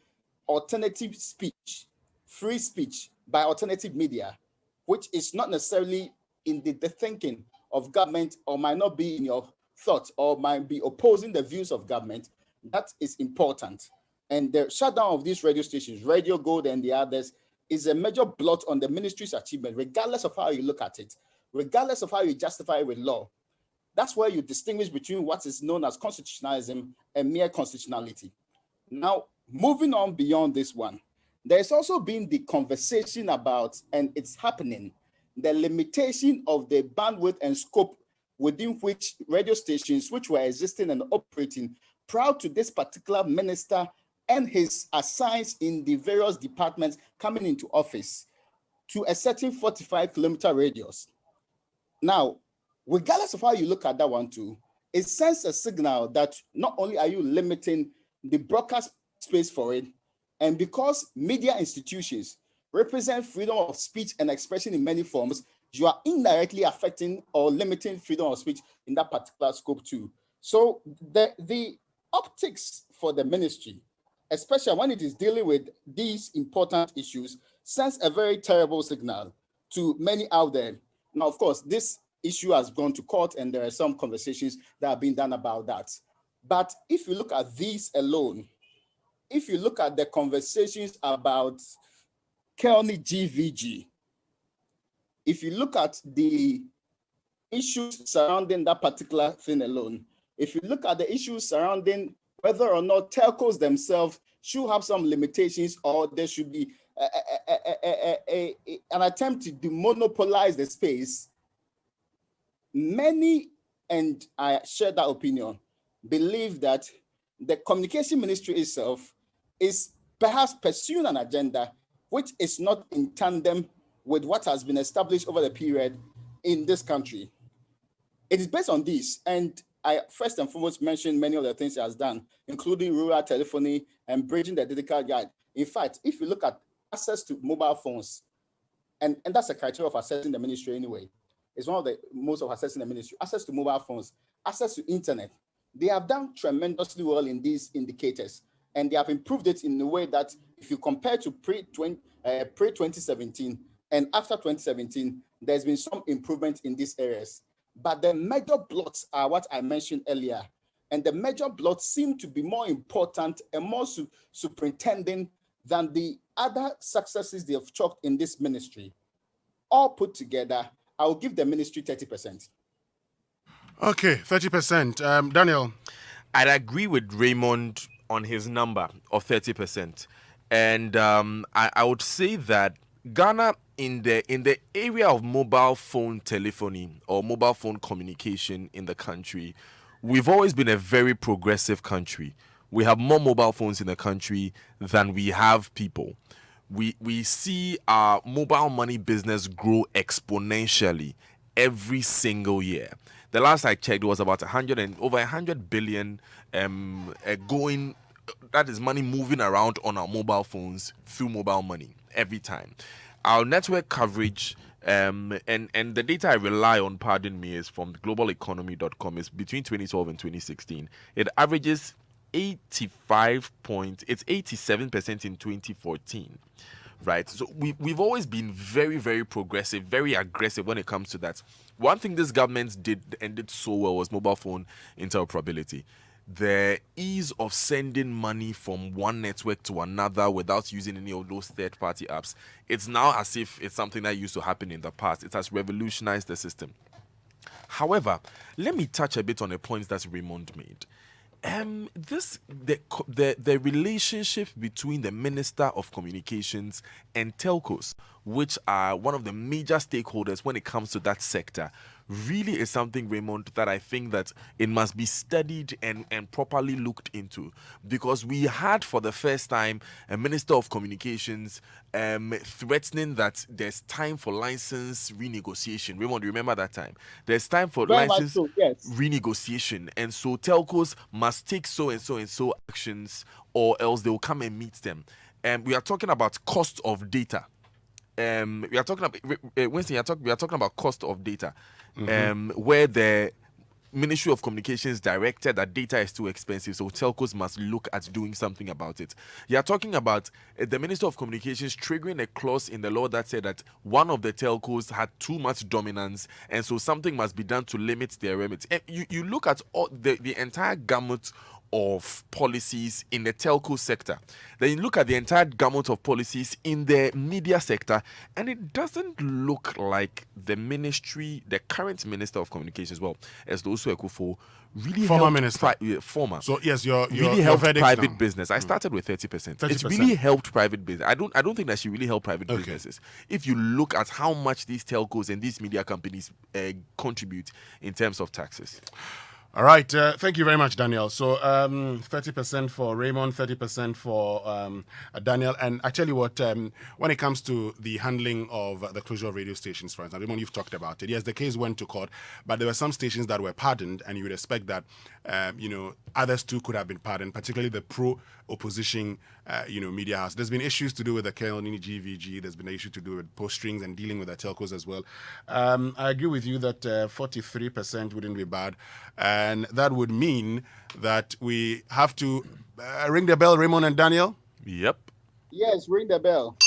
alternative speech, free speech by alternative media, which is not necessarily in the thinking of government or might not be in your thoughts or might be opposing the views of government, that is important. And the shutdown of these radio stations, Radio Gold and the others, is a major blot on the ministry's achievement, regardless of how you look at it, regardless of how you justify it with law. That's where you distinguish between what is known as constitutionalism and mere constitutionality. Now, moving on beyond this one, there's also been the conversation about, and it's happening, the limitation of the bandwidth and scope within which radio stations which were existing and operating prior to this particular minister and his assigns in the various departments coming into office to a certain 45-kilometer radius. Now, regardless of how you look at that one too, it sends a signal that not only are you limiting the broadcast space for it, and because media institutions represent freedom of speech and expression in many forms, you are indirectly affecting or limiting freedom of speech in that particular scope too. So the optics for the ministry, especially when it is dealing with these important issues, sends a very terrible signal to many out there. Now, of course, this issue has gone to court and there are some conversations that have been done about that. But if you look at these alone, if you look at the conversations about Kelny GVG, if you look at the issues surrounding that particular thing alone, if you look at the issues surrounding whether or not telcos themselves should have some limitations or there should be an attempt to demonopolize the space, many, and I share that opinion, believe that the communication ministry itself is perhaps pursuing an agenda which is not in tandem with what has been established over the period in this country. It is based on this, and I first and foremost mentioned many of the things it has done, including rural telephony and bridging the digital gap. In fact, if you look at access to mobile phones, and that's a criteria of assessing the ministry anyway, it's one of the most of assessing the ministry, access to mobile phones, access to internet. They have done tremendously well in these indicators, and they have improved it in a way that if you compare to pre-2017 and after 2017, there's been some improvement in these areas. But the major blots are what I mentioned earlier, and the major blots seem to be more important and more superintending than the other successes they have chalked in this ministry. All put together, I will give the ministry 30%. Okay, 30%. Daniel? I'd agree with Raymond on his number of 30%. And I would say that Ghana, in the area of mobile phone telephony or mobile phone communication in the country, we've always been a very progressive country. We have more mobile phones in the country than we have people. we see our mobile money business grow exponentially every single year. The last I checked was about over 100 billion going. That is money moving around on our mobile phones through mobile money every time. Our network coverage and the data I rely on, pardon me, is from globaleconomy.com. Is between 2012 and 2016. It averages 87% in 2014. Right, so we've always been very, very progressive, very aggressive when it comes to that. One thing this government did so well was mobile phone interoperability. The ease of sending money from one network to another without using any of those third-party apps. It's now as if it's something that used to happen in the past. It has revolutionized the system. However, let me touch a bit on a point that Raymond made. The relationship between the Minister of Communications and telcos, which are one of the major stakeholders when it comes to that sector, really is something, Raymond, that I think that it must be studied and properly looked into, because we had for the first time a Minister of Communications threatening that there's time for license renegotiation. Raymond, do you remember that time? There's time for license renegotiation, and so telcos must take so and so and so actions, or else they will come and meet them. We are talking about cost of data. We are talking about Winston. We are talking about cost of data, where the Ministry of Communications directed that data is too expensive, so telcos must look at doing something about it. You are talking about the Minister of Communications triggering a clause in the law that said that one of the telcos had too much dominance, and so something must be done to limit their remit. You look at all the entire gamut of policies in the telco sector. Then you look at the entire gamut of policies in the media sector, and it doesn't look like the ministry, the current Minister of Communications, well, as also Akufo, really former helped minister. Former. So yes, your really helped private now. business. I started with 30%. 30%. It's really helped private business. I don't think that she really helped private businesses. If you look at how much these telcos and these media companies contribute in terms of taxes. All right. Thank you very much, Daniel. So 30% for Raymond, 30% for Daniel. And I tell you what, when it comes to the handling of the closure of radio stations, for instance, Raymond, you've talked about it. Yes, the case went to court, but there were some stations that were pardoned, and you would expect that, others too could have been pardoned, particularly the pro-opposition, media house. There's been issues to do with the Kelnini GVG. There's been an issue to do with post strings and dealing with the telcos as well. I agree with you that 43% wouldn't be bad. And that would mean that we have to ring the bell, Raymond and Daniel? Yep. Yes, ring the bell.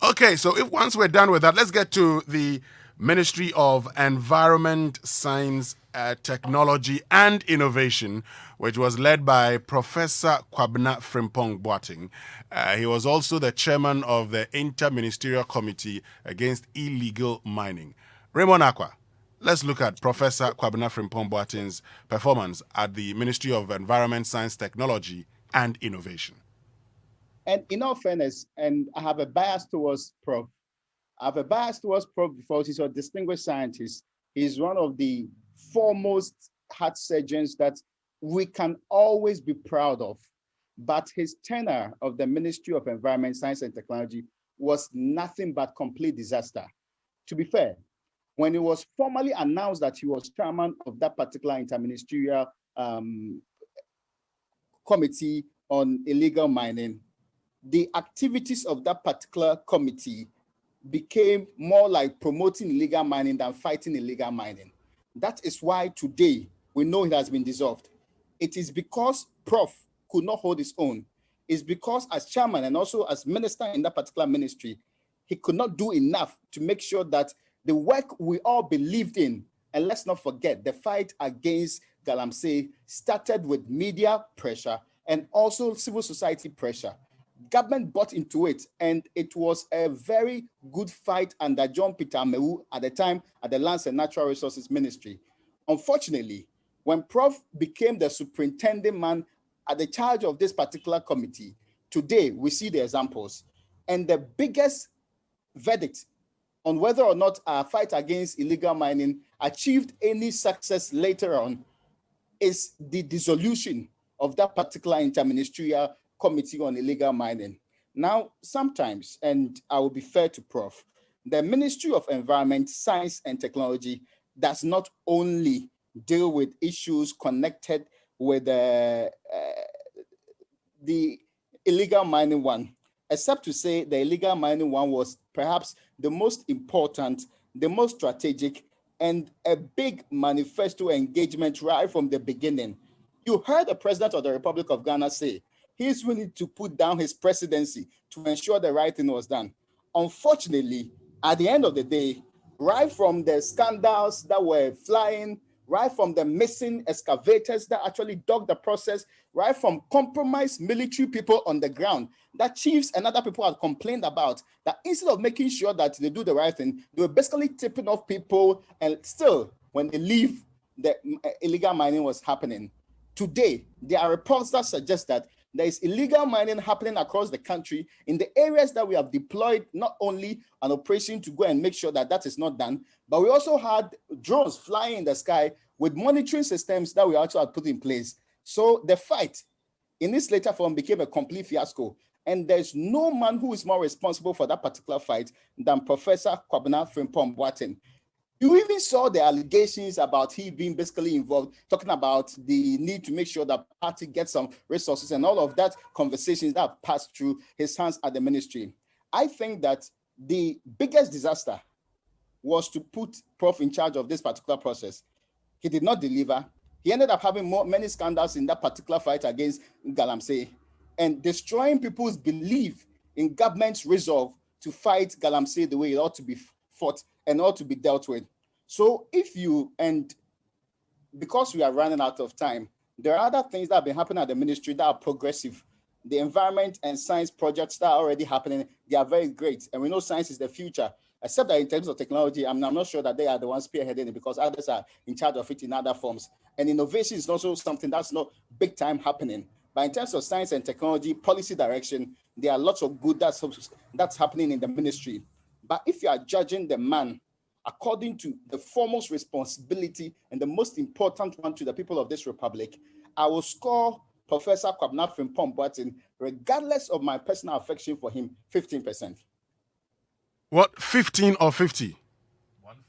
Okay, so once we're done with that, let's get to the Ministry of Environment, Science, Technology and Innovation, which was led by Professor Kwabena Frimpong Boateng. He was also the chairman of the Inter-Ministerial Committee Against Illegal Mining. Raymond Akwa, let's look at Professor Kwabena Frimpong Boateng's performance at the Ministry of Environment, Science, Technology and Innovation. And in all fairness, and I have a bias towards Prof. Because he's a distinguished scientist. He's one of the foremost heart surgeons that we can always be proud of. But his tenure of the Ministry of Environment, Science and Technology was nothing but complete disaster. To be fair, when it was formally announced that he was chairman of that particular interministerial committee on illegal mining, the activities of that particular committee became more like promoting illegal mining than fighting illegal mining. That is why today we know it has been dissolved. It is because Prof could not hold his own. It's because as chairman and also as minister in that particular ministry, he could not do enough to make sure that the work we all believed in, and let's not forget, the fight against Galamsey started with media pressure and also civil society pressure. Government bought into it, and it was a very good fight under John Peter Amewu at the time at the Lands and Natural Resources Ministry. Unfortunately, when Prof became the superintendent man at the charge of this particular committee, today we see the examples. And the biggest verdict on whether or not our fight against illegal mining achieved any success later on is the dissolution of that particular interministerial Committee on Illegal Mining. Now, sometimes, and I will be fair to Prof, the Ministry of Environment, Science and Technology does not only deal with issues connected with the illegal mining one, except to say the illegal mining one was perhaps the most important, the most strategic, and a big manifesto engagement right from the beginning. You heard the President of the Republic of Ghana say he's willing to put down his presidency to ensure the right thing was done. Unfortunately, at the end of the day, right from the scandals that were flying, right from the missing excavators that actually dug the process, right from compromised military people on the ground that chiefs and other people have complained about, that instead of making sure that they do the right thing, they were basically tipping off people, and still, when they leave, the illegal mining was happening. Today, there are reports that suggest that there is illegal mining happening across the country in the areas that we have deployed not only an operation to go and make sure that that is not done, but we also had drones flying in the sky with monitoring systems that we also had put in place. So the fight in its later form became a complete fiasco. And there's no man who is more responsible for that particular fight than Professor Kwabena Frimpong Boateng. You even saw the allegations about he being basically involved, talking about the need to make sure that party gets some resources and all of that conversations that have passed through his hands at the ministry. I think that the biggest disaster was to put Prof in charge of this particular process. He did not deliver. He ended up having many scandals in that particular fight against Galamsey and destroying people's belief in government's resolve to fight Galamsey the way it ought to be fought and ought to be dealt with. So because we are running out of time, there are other things that have been happening at the ministry that are progressive. The environment and science projects that are already happening, they are very great. And we know science is the future, except that in terms of technology, I'm not sure that they are the ones spearheading it because others are in charge of it in other forms. And innovation is also something that's not big time happening. But in terms of science and technology, policy direction, there are lots of good that's happening in the ministry. But if you are judging the man according to the foremost responsibility and the most important one to the people of this republic, I will score Professor Kwabena Frimpong Boateng, regardless of my personal affection for him, 15%. What, 15 or 50?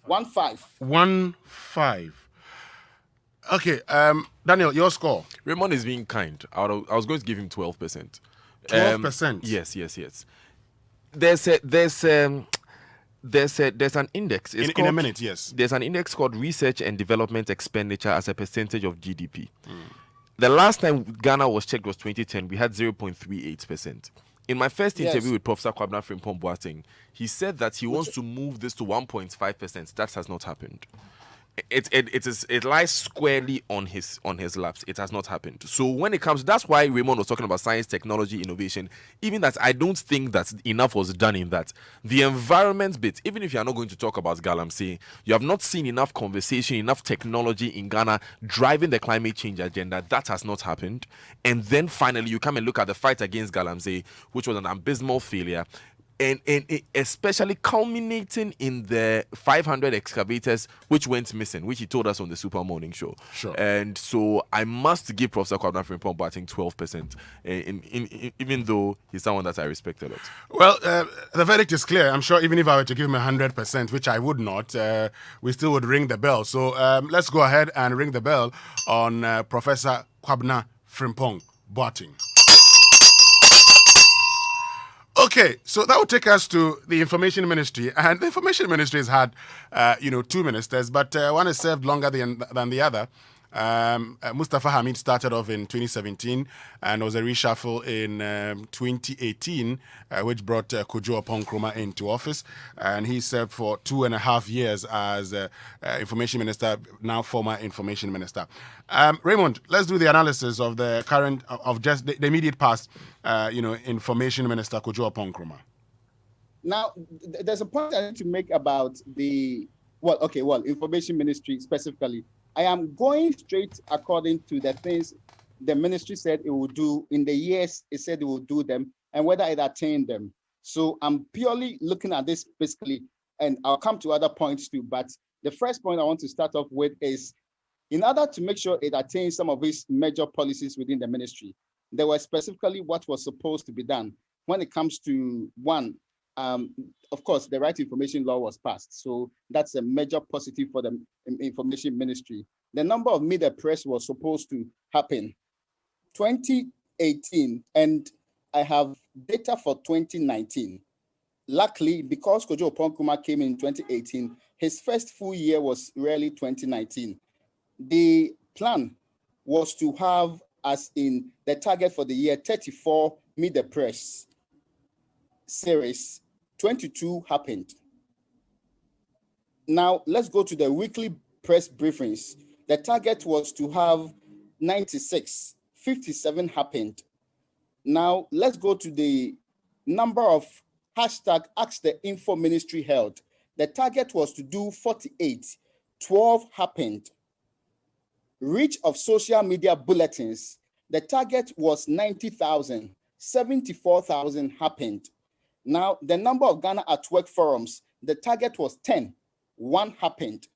1-5. 1-5. Okay, Daniel, your score. Raymond is being kind. I was going to give him 12%. 12%? Yes. There's an index. It's in a minute, yes. There's an index called Research and Development Expenditure as a percentage of GDP. The last time Ghana was checked was 2010. We had 0.38%. In my first interview with Professor Kwabena Frimpong Boateng, he said that he wants to move this to 1.5%. That has not happened. It lies squarely on his laps. It has not happened. So when it comes, that's why Raymond was talking about science, technology, innovation. Even that, I don't think that enough was done in that. The environment bit, even if you are not going to talk about Galamsey, you have not seen enough conversation, enough technology in Ghana driving the climate change agenda. That has not happened. And then finally, you come and look at the fight against Galamsey, which was an abysmal failure. And especially culminating in the 500 excavators which went missing, which he told us on the Super Morning Show. Sure. And so I must give Professor Kwabena Frimpong Boateng 12%, even though he's someone that I respect a lot. Well, the verdict is clear. I'm sure even if I were to give him 100%, which I would not, we still would ring the bell. So let's go ahead and ring the bell on Professor Kwabena Frimpong Boateng. Okay, so that would take us to the Information Ministry. And the Information Ministry has had, two ministers, but one has served longer than the other. Mustafa Hamid started off in 2017 and was a reshuffle in 2018, which brought Kojo Oppong-Nkrumah into office. And he served for 2.5 years as Information Minister, now former Information Minister. Raymond, let's do the analysis of the current, of just the immediate past, Information Minister Kojo Oppong-Nkrumah. Now, there's a point I need to make about Information Ministry specifically. I am going straight according to the things the ministry said it would do in the years it said it would do them and whether it attained them. So I'm purely looking at this basically, and I'll come to other points too. But the first point I want to start off with is, in order to make sure it attains some of its major policies within the ministry, there was specifically what was supposed to be done. When it comes to one, of course, the right information law was passed. So that's a major positive for the information ministry. The number of media press was supposed to happen 2018, and I have data for 2019. Luckily, because Kojo Oppong-Nkrumah came in 2018, his first full year was really 2019. The plan was to have, as in the target for the year, 34 Meet the Press series. 22 happened. Now, let's go to the weekly press briefings. The target was to have 96. 57 happened. Now, let's go to the number of hashtag Ask the Info Ministry held. The target was to do 48. 12 happened. Reach of social media bulletins. The target was 90,000. 74,000 happened. Now, the number of Ghana at Work forums, the target was 10. 1 happened.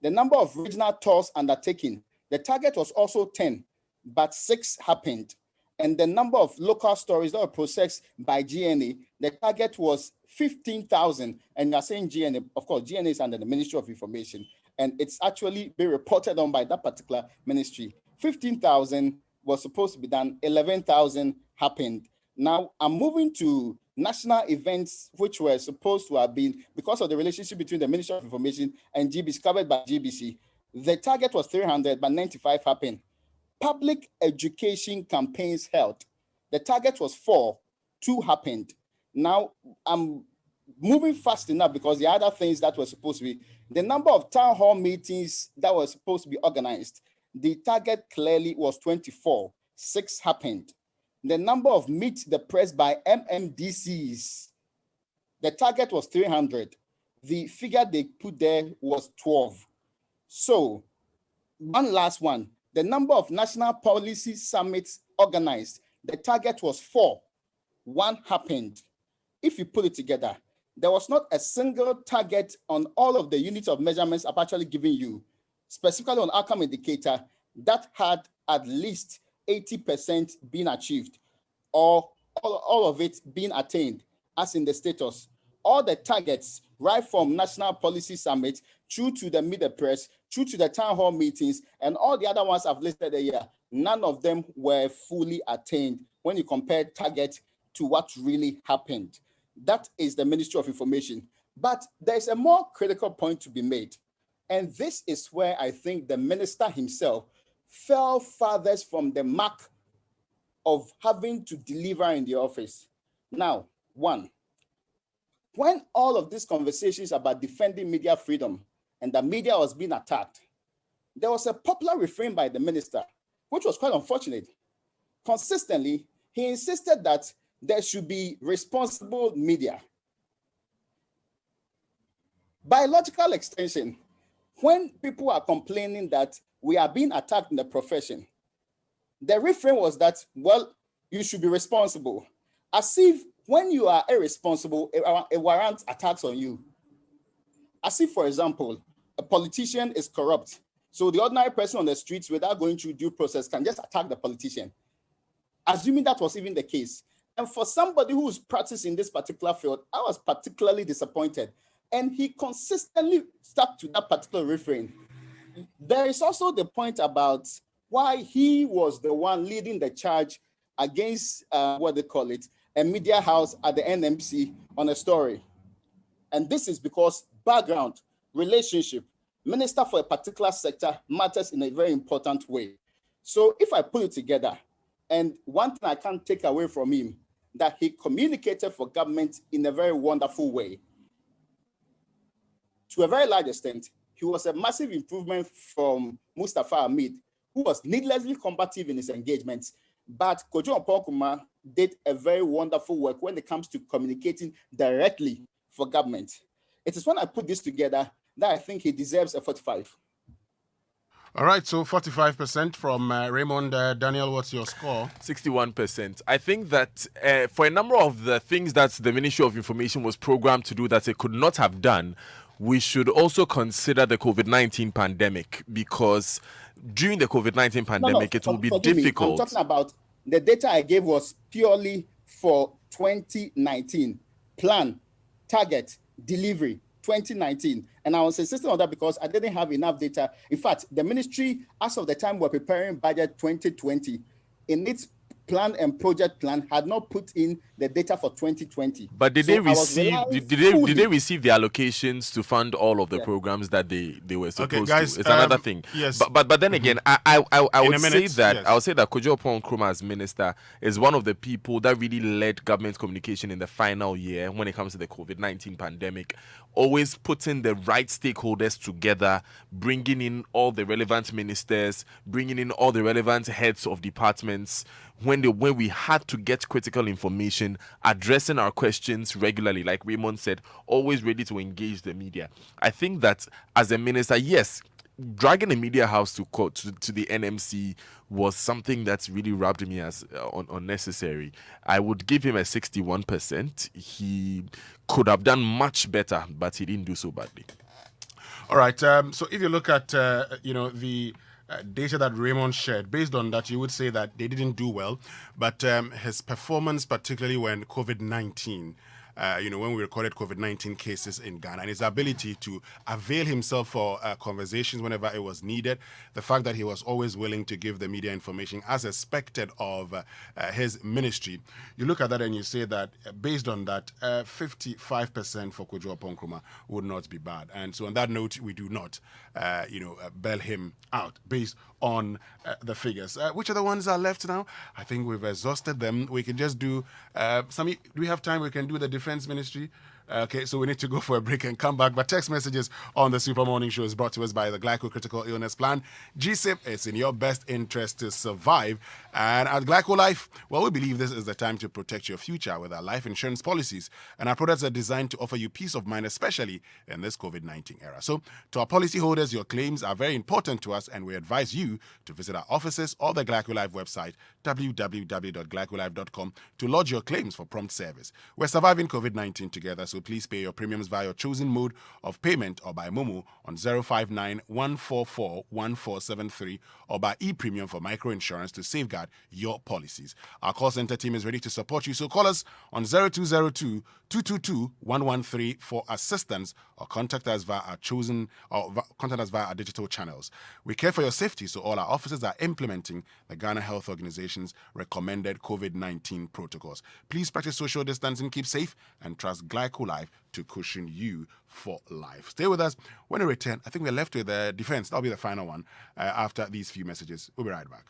The number of regional tours undertaken, the target was also 10, but 6 happened. And the number of local stories that were processed by GNA, the target was 15,000. And you're saying GNA, of course, GNA is under the Ministry of Information, and it's actually being reported on by that particular ministry. 15,000 was supposed to be done, 11,000 happened. Now I'm moving to national events which were supposed to have been, because of the relationship between the Ministry of Information and GBC, covered by GBC. The target was 300, but 95 happened. Public education campaigns held. The target was 4, 2 happened. Now I'm moving fast enough because the other things that were supposed to be, the number of town hall meetings that were supposed to be organized, the target clearly was 24, 6 happened. The number of Meet the Press by MMDCs, the target was 300. The figure they put there was 12. So, one last one. The number of national policy summits organized, the target was 4. 1 happened. If you put it together, there was not a single target on all of the units of measurements I've actually given you, specifically on outcome indicator, that had at least 80% being achieved, or all of it being attained, as in the status. All the targets, right from National Policy Summit, through to the Meet the Press, through to the town hall meetings, and all the other ones I've listed here, none of them were fully attained when you compare target to what really happened. That is the Ministry of Information. But there's a more critical point to be made. And this is where I think the minister himself fell farthest from the mark of having to deliver in the office. Now, one, when all of these conversations about defending media freedom and the media was being attacked, there was a popular refrain by the minister, which was quite unfortunate. Consistently, he insisted that there should be responsible media. By logical extension, when people are complaining that we are being attacked in the profession, the refrain was that, well, you should be responsible. As if when you are irresponsible, a warrant attacks on you. As if, for example, a politician is corrupt. So the ordinary person on the streets, without going through due process, can just attack the politician. Assuming that was even the case. And for somebody who's practicing this particular field, I was particularly disappointed. And he consistently stuck to that particular refrain. There is also the point about why he was the one leading the charge against, a media house at the NMC on a story. And this is because background, relationship, minister for a particular sector matters in a very important way. So if I put it together, and one thing I can't take away from him, that he communicated for government in a very wonderful way. To a very large extent, he was a massive improvement from Mustafa Hamid, who was needlessly combative in his engagements. But Kojo Oppong-Nkrumah did a very wonderful work when it comes to communicating directly for government. It is when I put this together that I think he deserves a 45. All right, so 45% from Raymond. Daniel, what's your score? 61%. I think that for a number of the things that the Ministry of Information was programmed to do that it could not have done, we should also consider the COVID-19 pandemic, because during the COVID-19 pandemic, it will be difficult. I'm talking about The data I gave was purely for 2019. Plan, target, delivery, 2019. And I was insisting on that because I didn't have enough data. In fact, the ministry, as of the time we're preparing budget 2020, in its plan and project plan had not put in the data for 2020. But did they receive did they receive the allocations to fund all of the programs that they were supposed guys, to? It's another thing. Yes. But then again, I would say that yes. I would say that Kojo Nkrumah as minister is one of the people that really led government communication in the final year when it comes to the COVID-19 pandemic, always putting the right stakeholders together, bringing in all the relevant ministers, bringing in all the relevant heads of departments when we had to get critical information, addressing our questions regularly, like Raymond said, always ready to engage the media. I think that as a minister, yes, dragging the media house to court to the NMC was something that really rubbed me as unnecessary. I would give him a 61%. He could have done much better, but he didn't do so badly. All right. So if you look at the data that Raymond shared, based on that, you would say that they didn't do well, but his performance, particularly when COVID-19. When we recorded COVID-19 cases in Ghana, and his ability to avail himself for conversations whenever it was needed, the fact that he was always willing to give the media information as expected of his ministry. You look at that and you say that based on that, 55% for Kojo Nkrumah would not be bad. And so on that note, we do not, bail him out based on the figures. Which other ones are left now? I think we've exhausted them. We can just do do we have time? We can do the defense ministry. Okay, so we need to go for a break and come back. But text messages on the Super Morning Show is brought to us by the Glyco-Critical Illness Plan. GSIP, it's in your best interest to survive. And at Glyco Life, well, we believe this is the time to protect your future with our life insurance policies. And our products are designed to offer you peace of mind, especially in this COVID-19 era. So to our policyholders, your claims are very important to us, and we advise you to visit our offices or the Glyco Life website, www.glycolife.com, to lodge your claims for prompt service. We're surviving COVID-19 together, so please pay your premiums via your chosen mode of payment or by Momo on 059-144-1473 or by e-premium for microinsurance to safeguard your policies. Our call center team is ready to support you, so call us on 0202-222-113 for assistance or contact us via our digital channels. We care for your safety, so all our officers are implementing the Ghana Health Organization's recommended COVID-19 protocols. Please practice social distancing, keep safe, and trust Glyco Life to cushion you for life. Stay with us. When we return, I think we're left with the defense. That'll be the final one after these few messages. We'll be right back.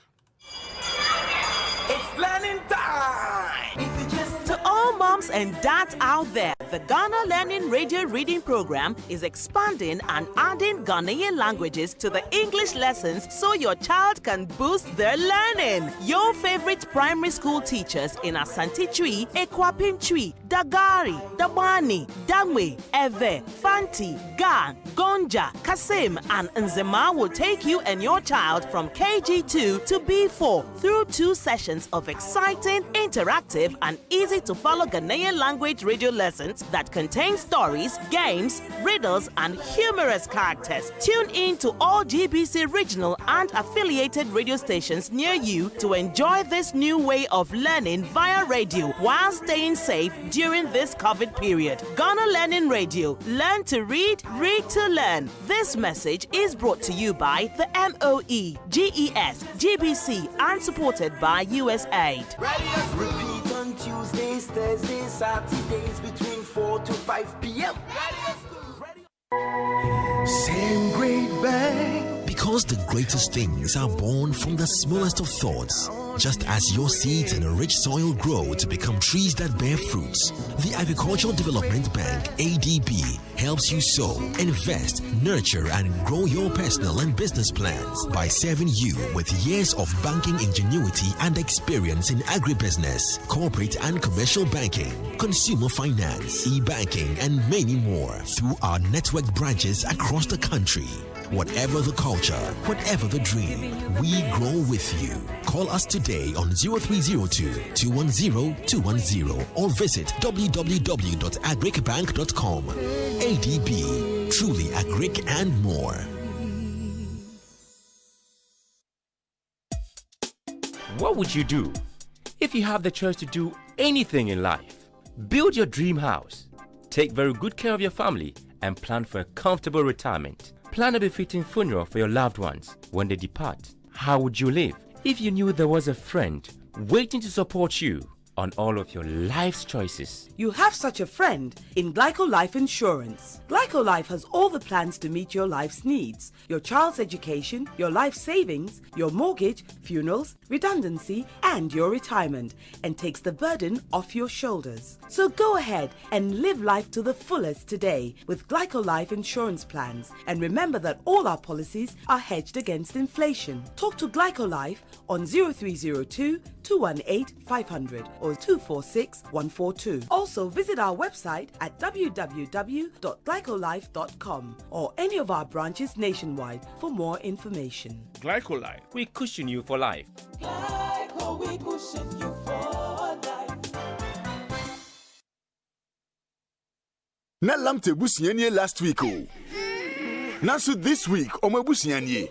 It's learning time! To all moms and dads out there, the Ghana Learning Radio Reading Program is expanding and adding Ghanaian languages to the English lessons so your child can boost their learning. Your favorite primary school teachers in Asante Twi, Ekwapim Twi, Dagari, Dabani, Dangwe, Eve, Fanti, Gan, Gonja, Kasim, and Nzema will take you and your child from KG2 to B4 through 2 sessions of exciting, interactive, and easy-to-follow Ghanaian language radio lessons that contain stories, games, riddles, and humorous characters. Tune in to all GBC regional and affiliated radio stations near you to enjoy this new way of learning via radio while staying safe during this COVID period. Ghana Learning Radio. Learn to read, read to learn. This message is brought to you by the MOE, GES, GBC, and supported by USAID. Repeat on Tuesdays, Thursdays, Saturdays between 4 to 5 p.m. Same great bang. Because the greatest things are born from the smallest of thoughts. Just as your seeds in a rich soil grow to become trees that bear fruits, the Agricultural Development Bank, ADB, helps you sow, invest, nurture, and grow your personal and business plans by serving you with years of banking ingenuity and experience in agribusiness, corporate and commercial banking, consumer finance, e-banking, and many more through our network branches across the country. Whatever the culture, whatever the dream, we grow with you. Call us today on 0302-210-210 or visit www.agricbank.com. ADB, truly agric and more. What would you do If you have the choice to do anything in life, build your dream house, take very good care of your family, and plan for a comfortable retirement. Plan a befitting funeral for your loved ones when they depart. How would you live if you knew there was a friend waiting to support you on all of your life's choices? You have such a friend in Glyco Life Insurance. Glyco Life has all the plans to meet your life's needs: your child's education, your life savings, your mortgage, funerals, redundancy, and your retirement, and takes the burden off your shoulders. So go ahead and live life to the fullest today with Glyco Life Insurance plans. And remember that all our policies are hedged against inflation. Talk to Glyco Life on 0302 218 500 or 246 142. Also visit our website at www.glycolife.com or any of our branches nationwide for more information. Glycolife, we cushion you for life. Glyco, we cushion you for life. Na lamte busianye last week oh. Now so this week omo busianye.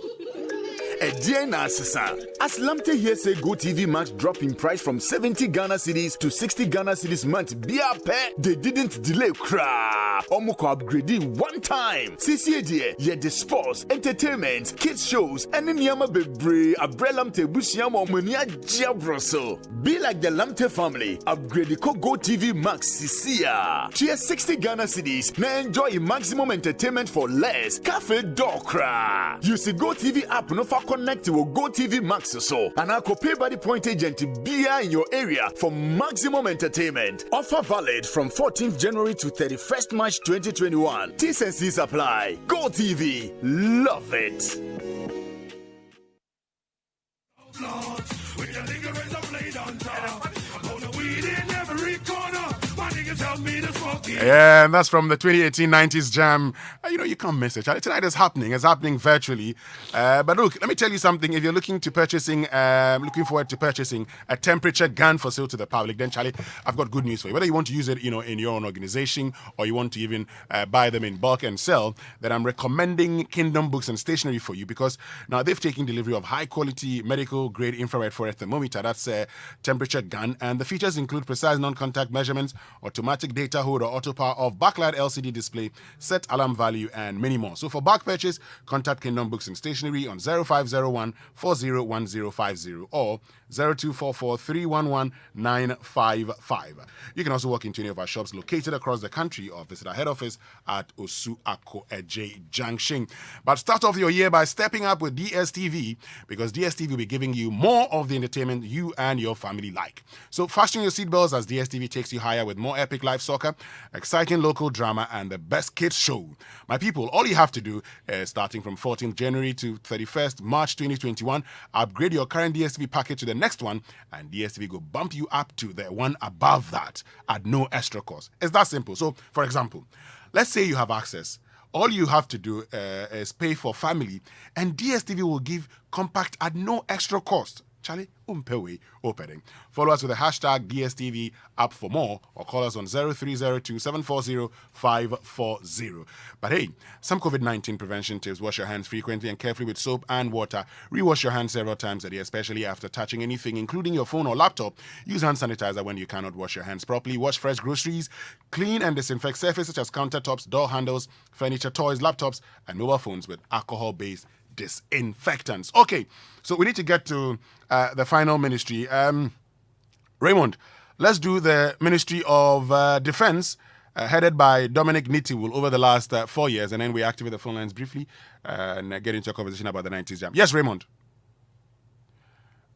Edian Asasa. As Lamte here say Go TV Max drop in price from 70 Ghana cedis to 60 Ghana cedis month. Biape, they didn't delay cra. Omoko upgrading one time. CCA ye the sports, entertainment, kids shows, and Nyama Bebre, Abre Lamte Busiamo Monia Jabroso. Be like the Lamte family. Upgrade the Go TV Max CCA. Cheer 60 Ghana cedis. Now enjoy maximum entertainment for less. Cafe Dokra. You see Go TV app no for connect to Go TV Max so and I could pay by the point agent to be in your area for maximum entertainment. Offer valid from 14th January to 31st March 2021. T's and C's apply. Go TV. Love it. Yeah, and that's from the 2018-90s Jam. You can't miss it. Tonight is happening. It's happening virtually. But look, let me tell you something. If you're looking forward to purchasing a temperature gun for sale to the public, then Charlie, I've got good news for you. Whether you want to use it, in your own organization, or you want to even buy them in bulk and sell, then I'm recommending Kingdom Books and Stationery for you, because now they've taken delivery of high-quality medical-grade infrared fluorescent thermometer. That's a temperature gun, and the features include precise non-contact measurements, automatic data hold or auto power off, backlight LCD display, set alarm value, and many more. So for bulk purchase, contact Kingdom Books and Stationery on 0501 401050 or 0244 311 955. You can also walk into any of our shops located across the country or visit our head office at Osu Akko-Eje Junction. But start off your year by stepping up with DSTV, because DSTV will be giving you more of the entertainment you and your family like. So fasten your seatbelts as DSTV takes you higher with more epic live soccer, exciting local drama, and the best kids show. My people, all you have to do is, starting from 14th January to 31st March 2021, upgrade your current DSTV package to the next one, and DSTV will bump you up to the one above that at no extra cost. It's that simple. So, for example, let's say you have access. All you have to do is pay for family, and DSTV will give compact at no extra cost. Charlie, umpewe opening. Follow us with the hashtag DSTV app for more, or call us on 0302 740 540. But hey, some COVID-19 prevention tips: wash your hands frequently and carefully with soap and water. Rewash your hands several times a day, especially after touching anything, including your phone or laptop. Use hand sanitizer when you cannot wash your hands properly. Wash fresh groceries. Clean and disinfect surfaces such as countertops, door handles, furniture, toys, laptops, and mobile phones with alcohol-based disinfectants. Okay, so we need to get to the final ministry. Raymond, let's do the Ministry of Defense, headed by Dominic Nitiwul over the last 4 years, and then we activate the phone lines briefly and get into a conversation about the 90s Jam. Yes, Raymond.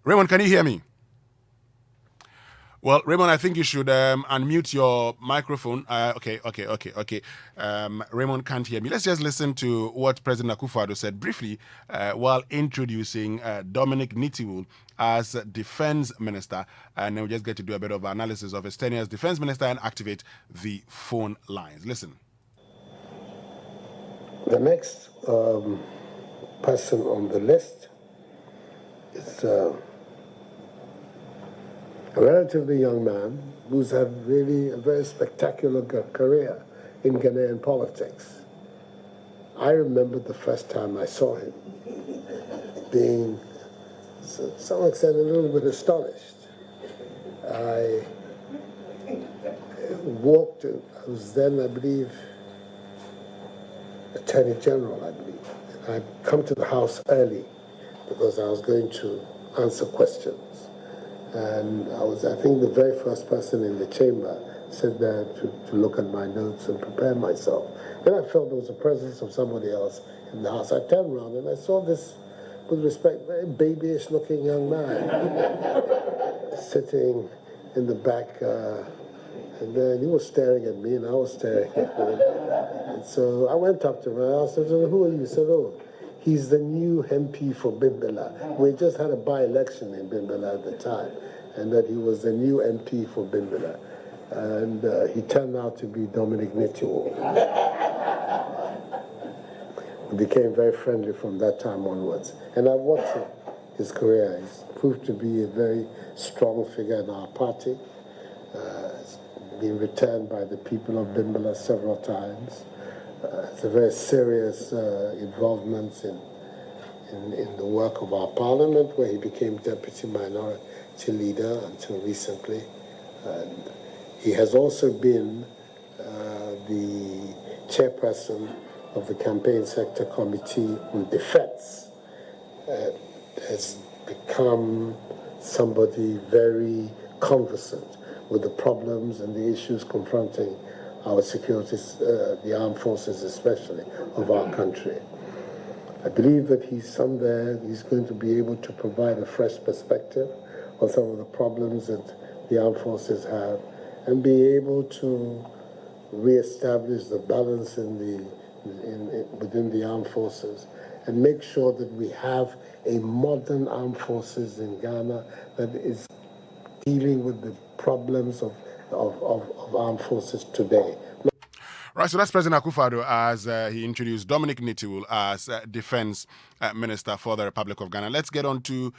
Raymond, can you hear me? Well, Raymond, I think you should unmute your microphone. Okay. Raymond can't hear me. Let's just listen to what President Akufo-Addo said briefly while introducing Dominic Nitiwul as Defense Minister. And then we'll just get to do a bit of analysis of his tenure as Defense Minister and activate the phone lines. Listen. The next person on the list is a relatively young man who's had really a very spectacular career in Ghanaian politics. I remember the first time I saw him being, to some extent, a little bit astonished I walked, I was then, I believe, Attorney General, I believe. And I'd come to the house early because I was going to answer questions. And I think, the very first person in the chamber sit there to look at my notes and prepare myself. Then I felt there was the presence of somebody else in the house. I turned around and I saw this, with respect, very babyish looking young man sitting in the back, and then he was staring at me and I was staring at him. And so I went up to him and I asked him, "Who are you?" He said, "Oh, he's the new MP for Bimbilla." We just had a by-election in Bimbilla at the time, and that he was the new MP for Bimbilla. And he turned out to be Dominic Nitiwul. We became very friendly from that time onwards. And I watched his career. He's proved to be a very strong figure in our party. It's been returned by the people of Bimbilla several times. It's a very serious involvement in the work of our parliament, where he became deputy minority leader until recently. And he has also been the chairperson of the Campaign Sector Committee on Defense. Has become somebody very conversant with the problems and the issues confronting our securities, the armed forces especially, of our country. I believe that he's going to be able to provide a fresh perspective on some of the problems that the armed forces have, and be able to reestablish the balance within the armed forces, and make sure that we have a modern armed forces in Ghana that is dealing with the problems of armed forces today. Right, so that's President Akufo-Addo as he introduced Dominic Nitiwul as Defense Minister for the Republic of Ghana. Let's get on to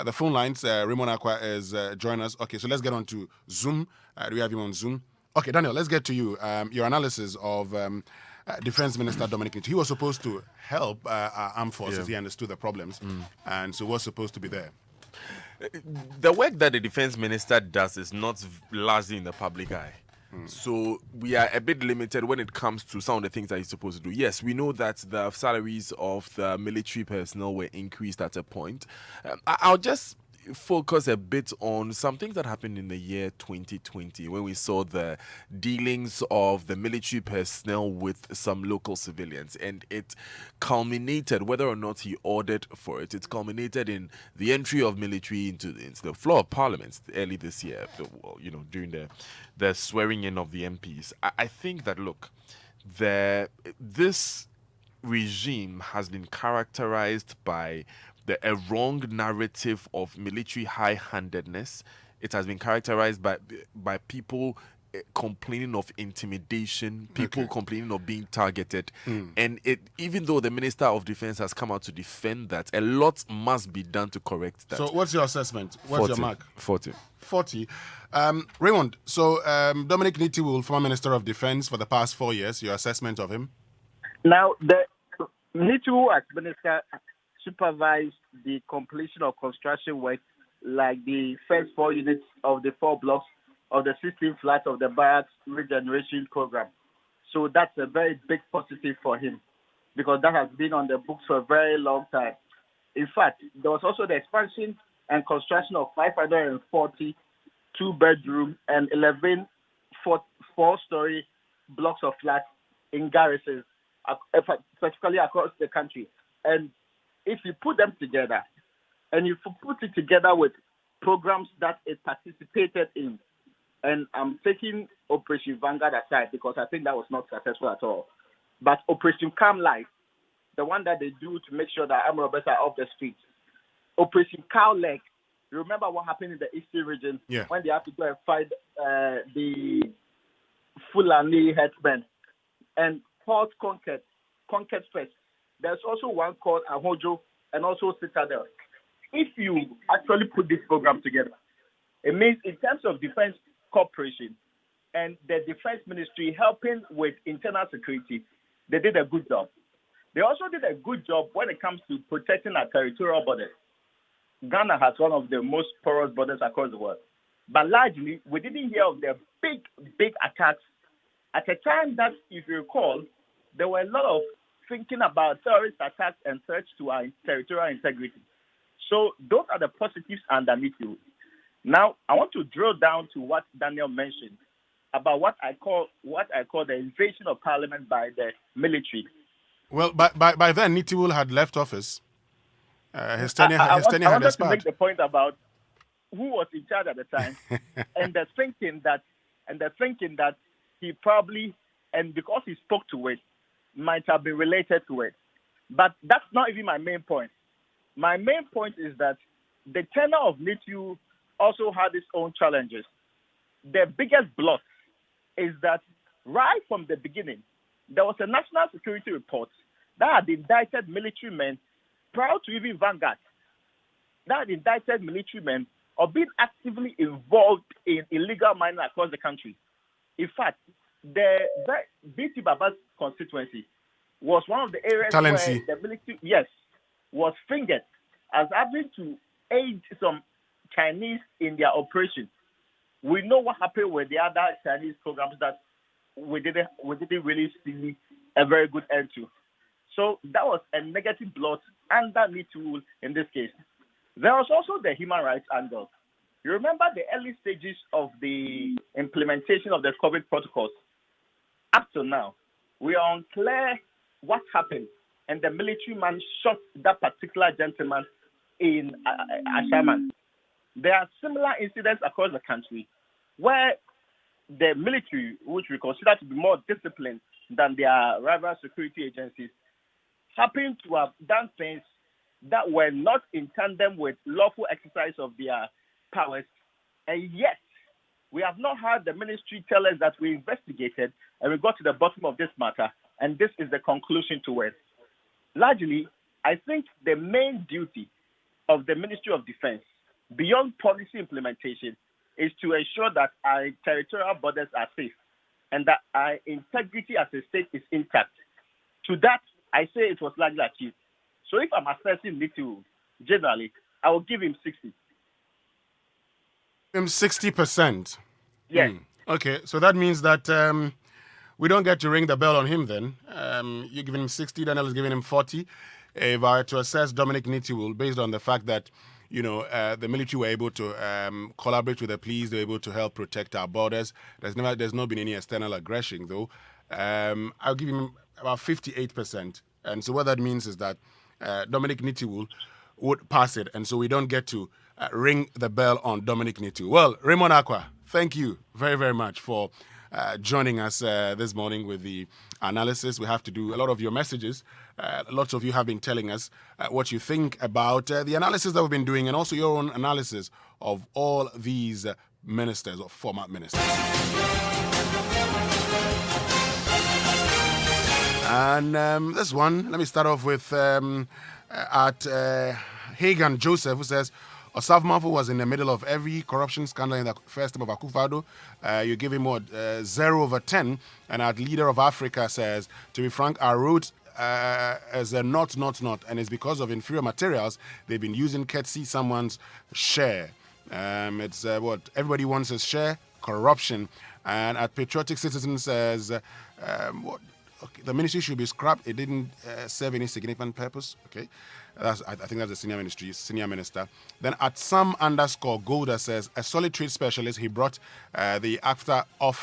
the phone lines. Raymond Akwa is joining us. Okay, so let's get on to Zoom. Do we have him on Zoom? Okay, Daniel, let's get to you. Your analysis of Defense Minister Dominic Nitiwul. He was supposed to help our armed forces. Yeah. He understood the problems, and so was supposed to be there. The work that the Defense Minister does is not largely in the public eye. So we are a bit limited when it comes to some of the things that he's supposed to do. Yes, we know that the salaries of the military personnel were increased at a point. I'll just focus a bit on some things that happened in the year 2020 when we saw the dealings of the military personnel with some local civilians, and it culminated, whether or not he ordered for it, it culminated in the entry of military into the floor of Parliament early this year, during the swearing in of the MPs. I think that, look, this regime has been characterized by a wrong narrative of military high-handedness. It has been characterized by people complaining of intimidation, people complaining of being targeted. And even though the Minister of Defense has come out to defend that, a lot must be done to correct that. So what's your assessment? What's your mark? 40. 40. Raymond, so Dominic Nitiwul, former Minister of Defense for the past 4 years, your assessment of him? Now, the Nitiwul as Minister supervised the completion of construction work, like the first 4 units of the 4 blocks of the 16 flats of the barracks regeneration program. So that's a very big positive for him, because that has been on the books for a very long time. In fact, there was also the expansion and construction of 540 two-bedroom and 11 four-story blocks of flats in garrisons, particularly across the country. And if you put them together, and if you put it together with programs that it participated in, and I'm taking Operation Vanguard aside because I think that was not successful at all, but Operation Calm Life, the one that they do to make sure that armed robbers are off the streets, Operation Cow Leg, you remember what happened in the Eastern region when they have to go and fight the Fulani headsmen, and Port Conquered First. There's also one called Ahojo and also Citadel. If you actually put this program together, it means in terms of defense cooperation and the defense ministry helping with internal security, they did a good job. They also did a good job when it comes to protecting our territorial borders. Ghana has one of the most porous borders across the world. But largely, we didn't hear of the big attacks at a time that, if you recall, there were a lot of thinking about terrorist attacks and threats to our territorial integrity. So those are the positives underneath you. Now, I want to drill down to what Daniel mentioned about what I call the invasion of parliament by the military. Well, by then, Nitiwul had left office. His tenure I had wanted to expired. make the point about who was in charge at the time, and the thinking that he probably, and because he spoke to it, might have been related to it. But that's not even my main point. My main point is that the tenure of Nitiwul also had its own challenges. The biggest blot is that right from the beginning, there was a national security report that had indicted military men prior to even Vanguard, that had indicted military men of being actively involved in illegal mining across the country. In fact, the BT Baba's constituency was one of the areas where the military, was fingered as having to aid some Chinese in their operation. We know what happened with the other Chinese programs that we didn't really see a very good end to. So that was a negative blot under Nitiwul in this case. There was also the human rights angle. You remember the early stages of the implementation of the COVID protocols. Up to now, we are unclear what happened, and the military man shot that particular gentleman in Ashaman. There are similar incidents across the country where the military, which we consider to be more disciplined than their rival security agencies, happen to have done things that were not in tandem with lawful exercise of their powers. And yet, we have not had the ministry tell us that we investigated and we got to the bottom of this matter, and this is the conclusion to it. Largely, I think the main duty of the Ministry of Defense, beyond policy implementation, is to ensure that our territorial borders are safe and that our integrity as a state is intact. To that, I say it was largely achieved. So if I'm assessing Nitiwul, generally, I will give him 60. Him 60%? Yes. Okay, so that means that we don't get to ring the bell on him then. You're giving him 60, Daniel is giving him 40. If I were to assess Dominic Nitiwul based on the fact that the military were able to collaborate with the police, they were able to help protect our borders. There's not been any external aggression, though. I'll give him about 58%. And so what that means is that Dominic Nitiwul would pass it, and so we don't get to ring the bell on Dominic Nitiwul. Well, Raymond Aqua, thank you very, very much for joining us this morning with the analysis. We have to do a lot of your messages. Lots of you have been telling us what you think about the analysis that we've been doing, and also your own analysis of all these ministers or former ministers. And this one, let me start off with at Hagan Joseph, who says, Osaf Mafu was in the middle of every corruption scandal in the first term of Akufo-Addo. You give him 0/10. And our leader of Africa says, to be frank, our route is a not, and it's because of inferior materials they've been using. Can't see someone's share. It's what everybody wants is share, corruption. And at Patriotic Citizen says, okay, the ministry should be scrapped. It didn't serve any significant purpose. Okay, I think that's the senior minister. Then at Sam_Golda says, a solid trade specialist. He brought the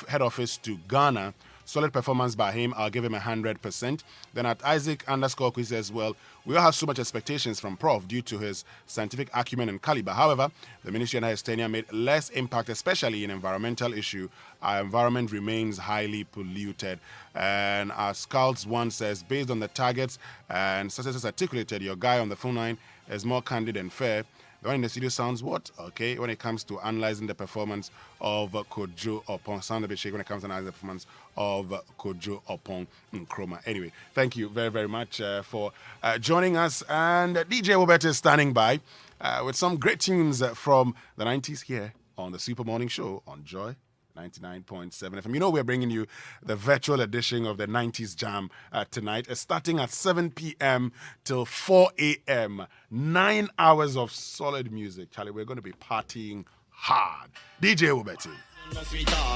head office to Ghana. Solid performance by him. I'll give him 100%. Then at Isaac_Kwe says, well, we all have so much expectations from Prof due to his scientific acumen and caliber. However, the ministry under his tenure made less impact, especially in environmental issue. Our environment remains highly polluted. And our Scouts one says, based on the targets and successes articulated, your guy on the phone line is more candid and fair. The one in the studio sounds what? Okay, when it comes to analyzing the performance of Kojo Opon, sound a bit shaky when it comes to analyzing the performance of Kojo Opon Nkrumah. Anyway, thank you very, very much for joining us. And DJ Wobet is standing by with some great tunes from the 90s here on the Super Morning Show on Joy 99.7 FM. You know we're bringing you the virtual edition of the 90s Jam tonight, starting at 7 p.m. till 4 a.m. 9 hours of solid music. Charlie, we're going to be partying hard. DJ Wobeti.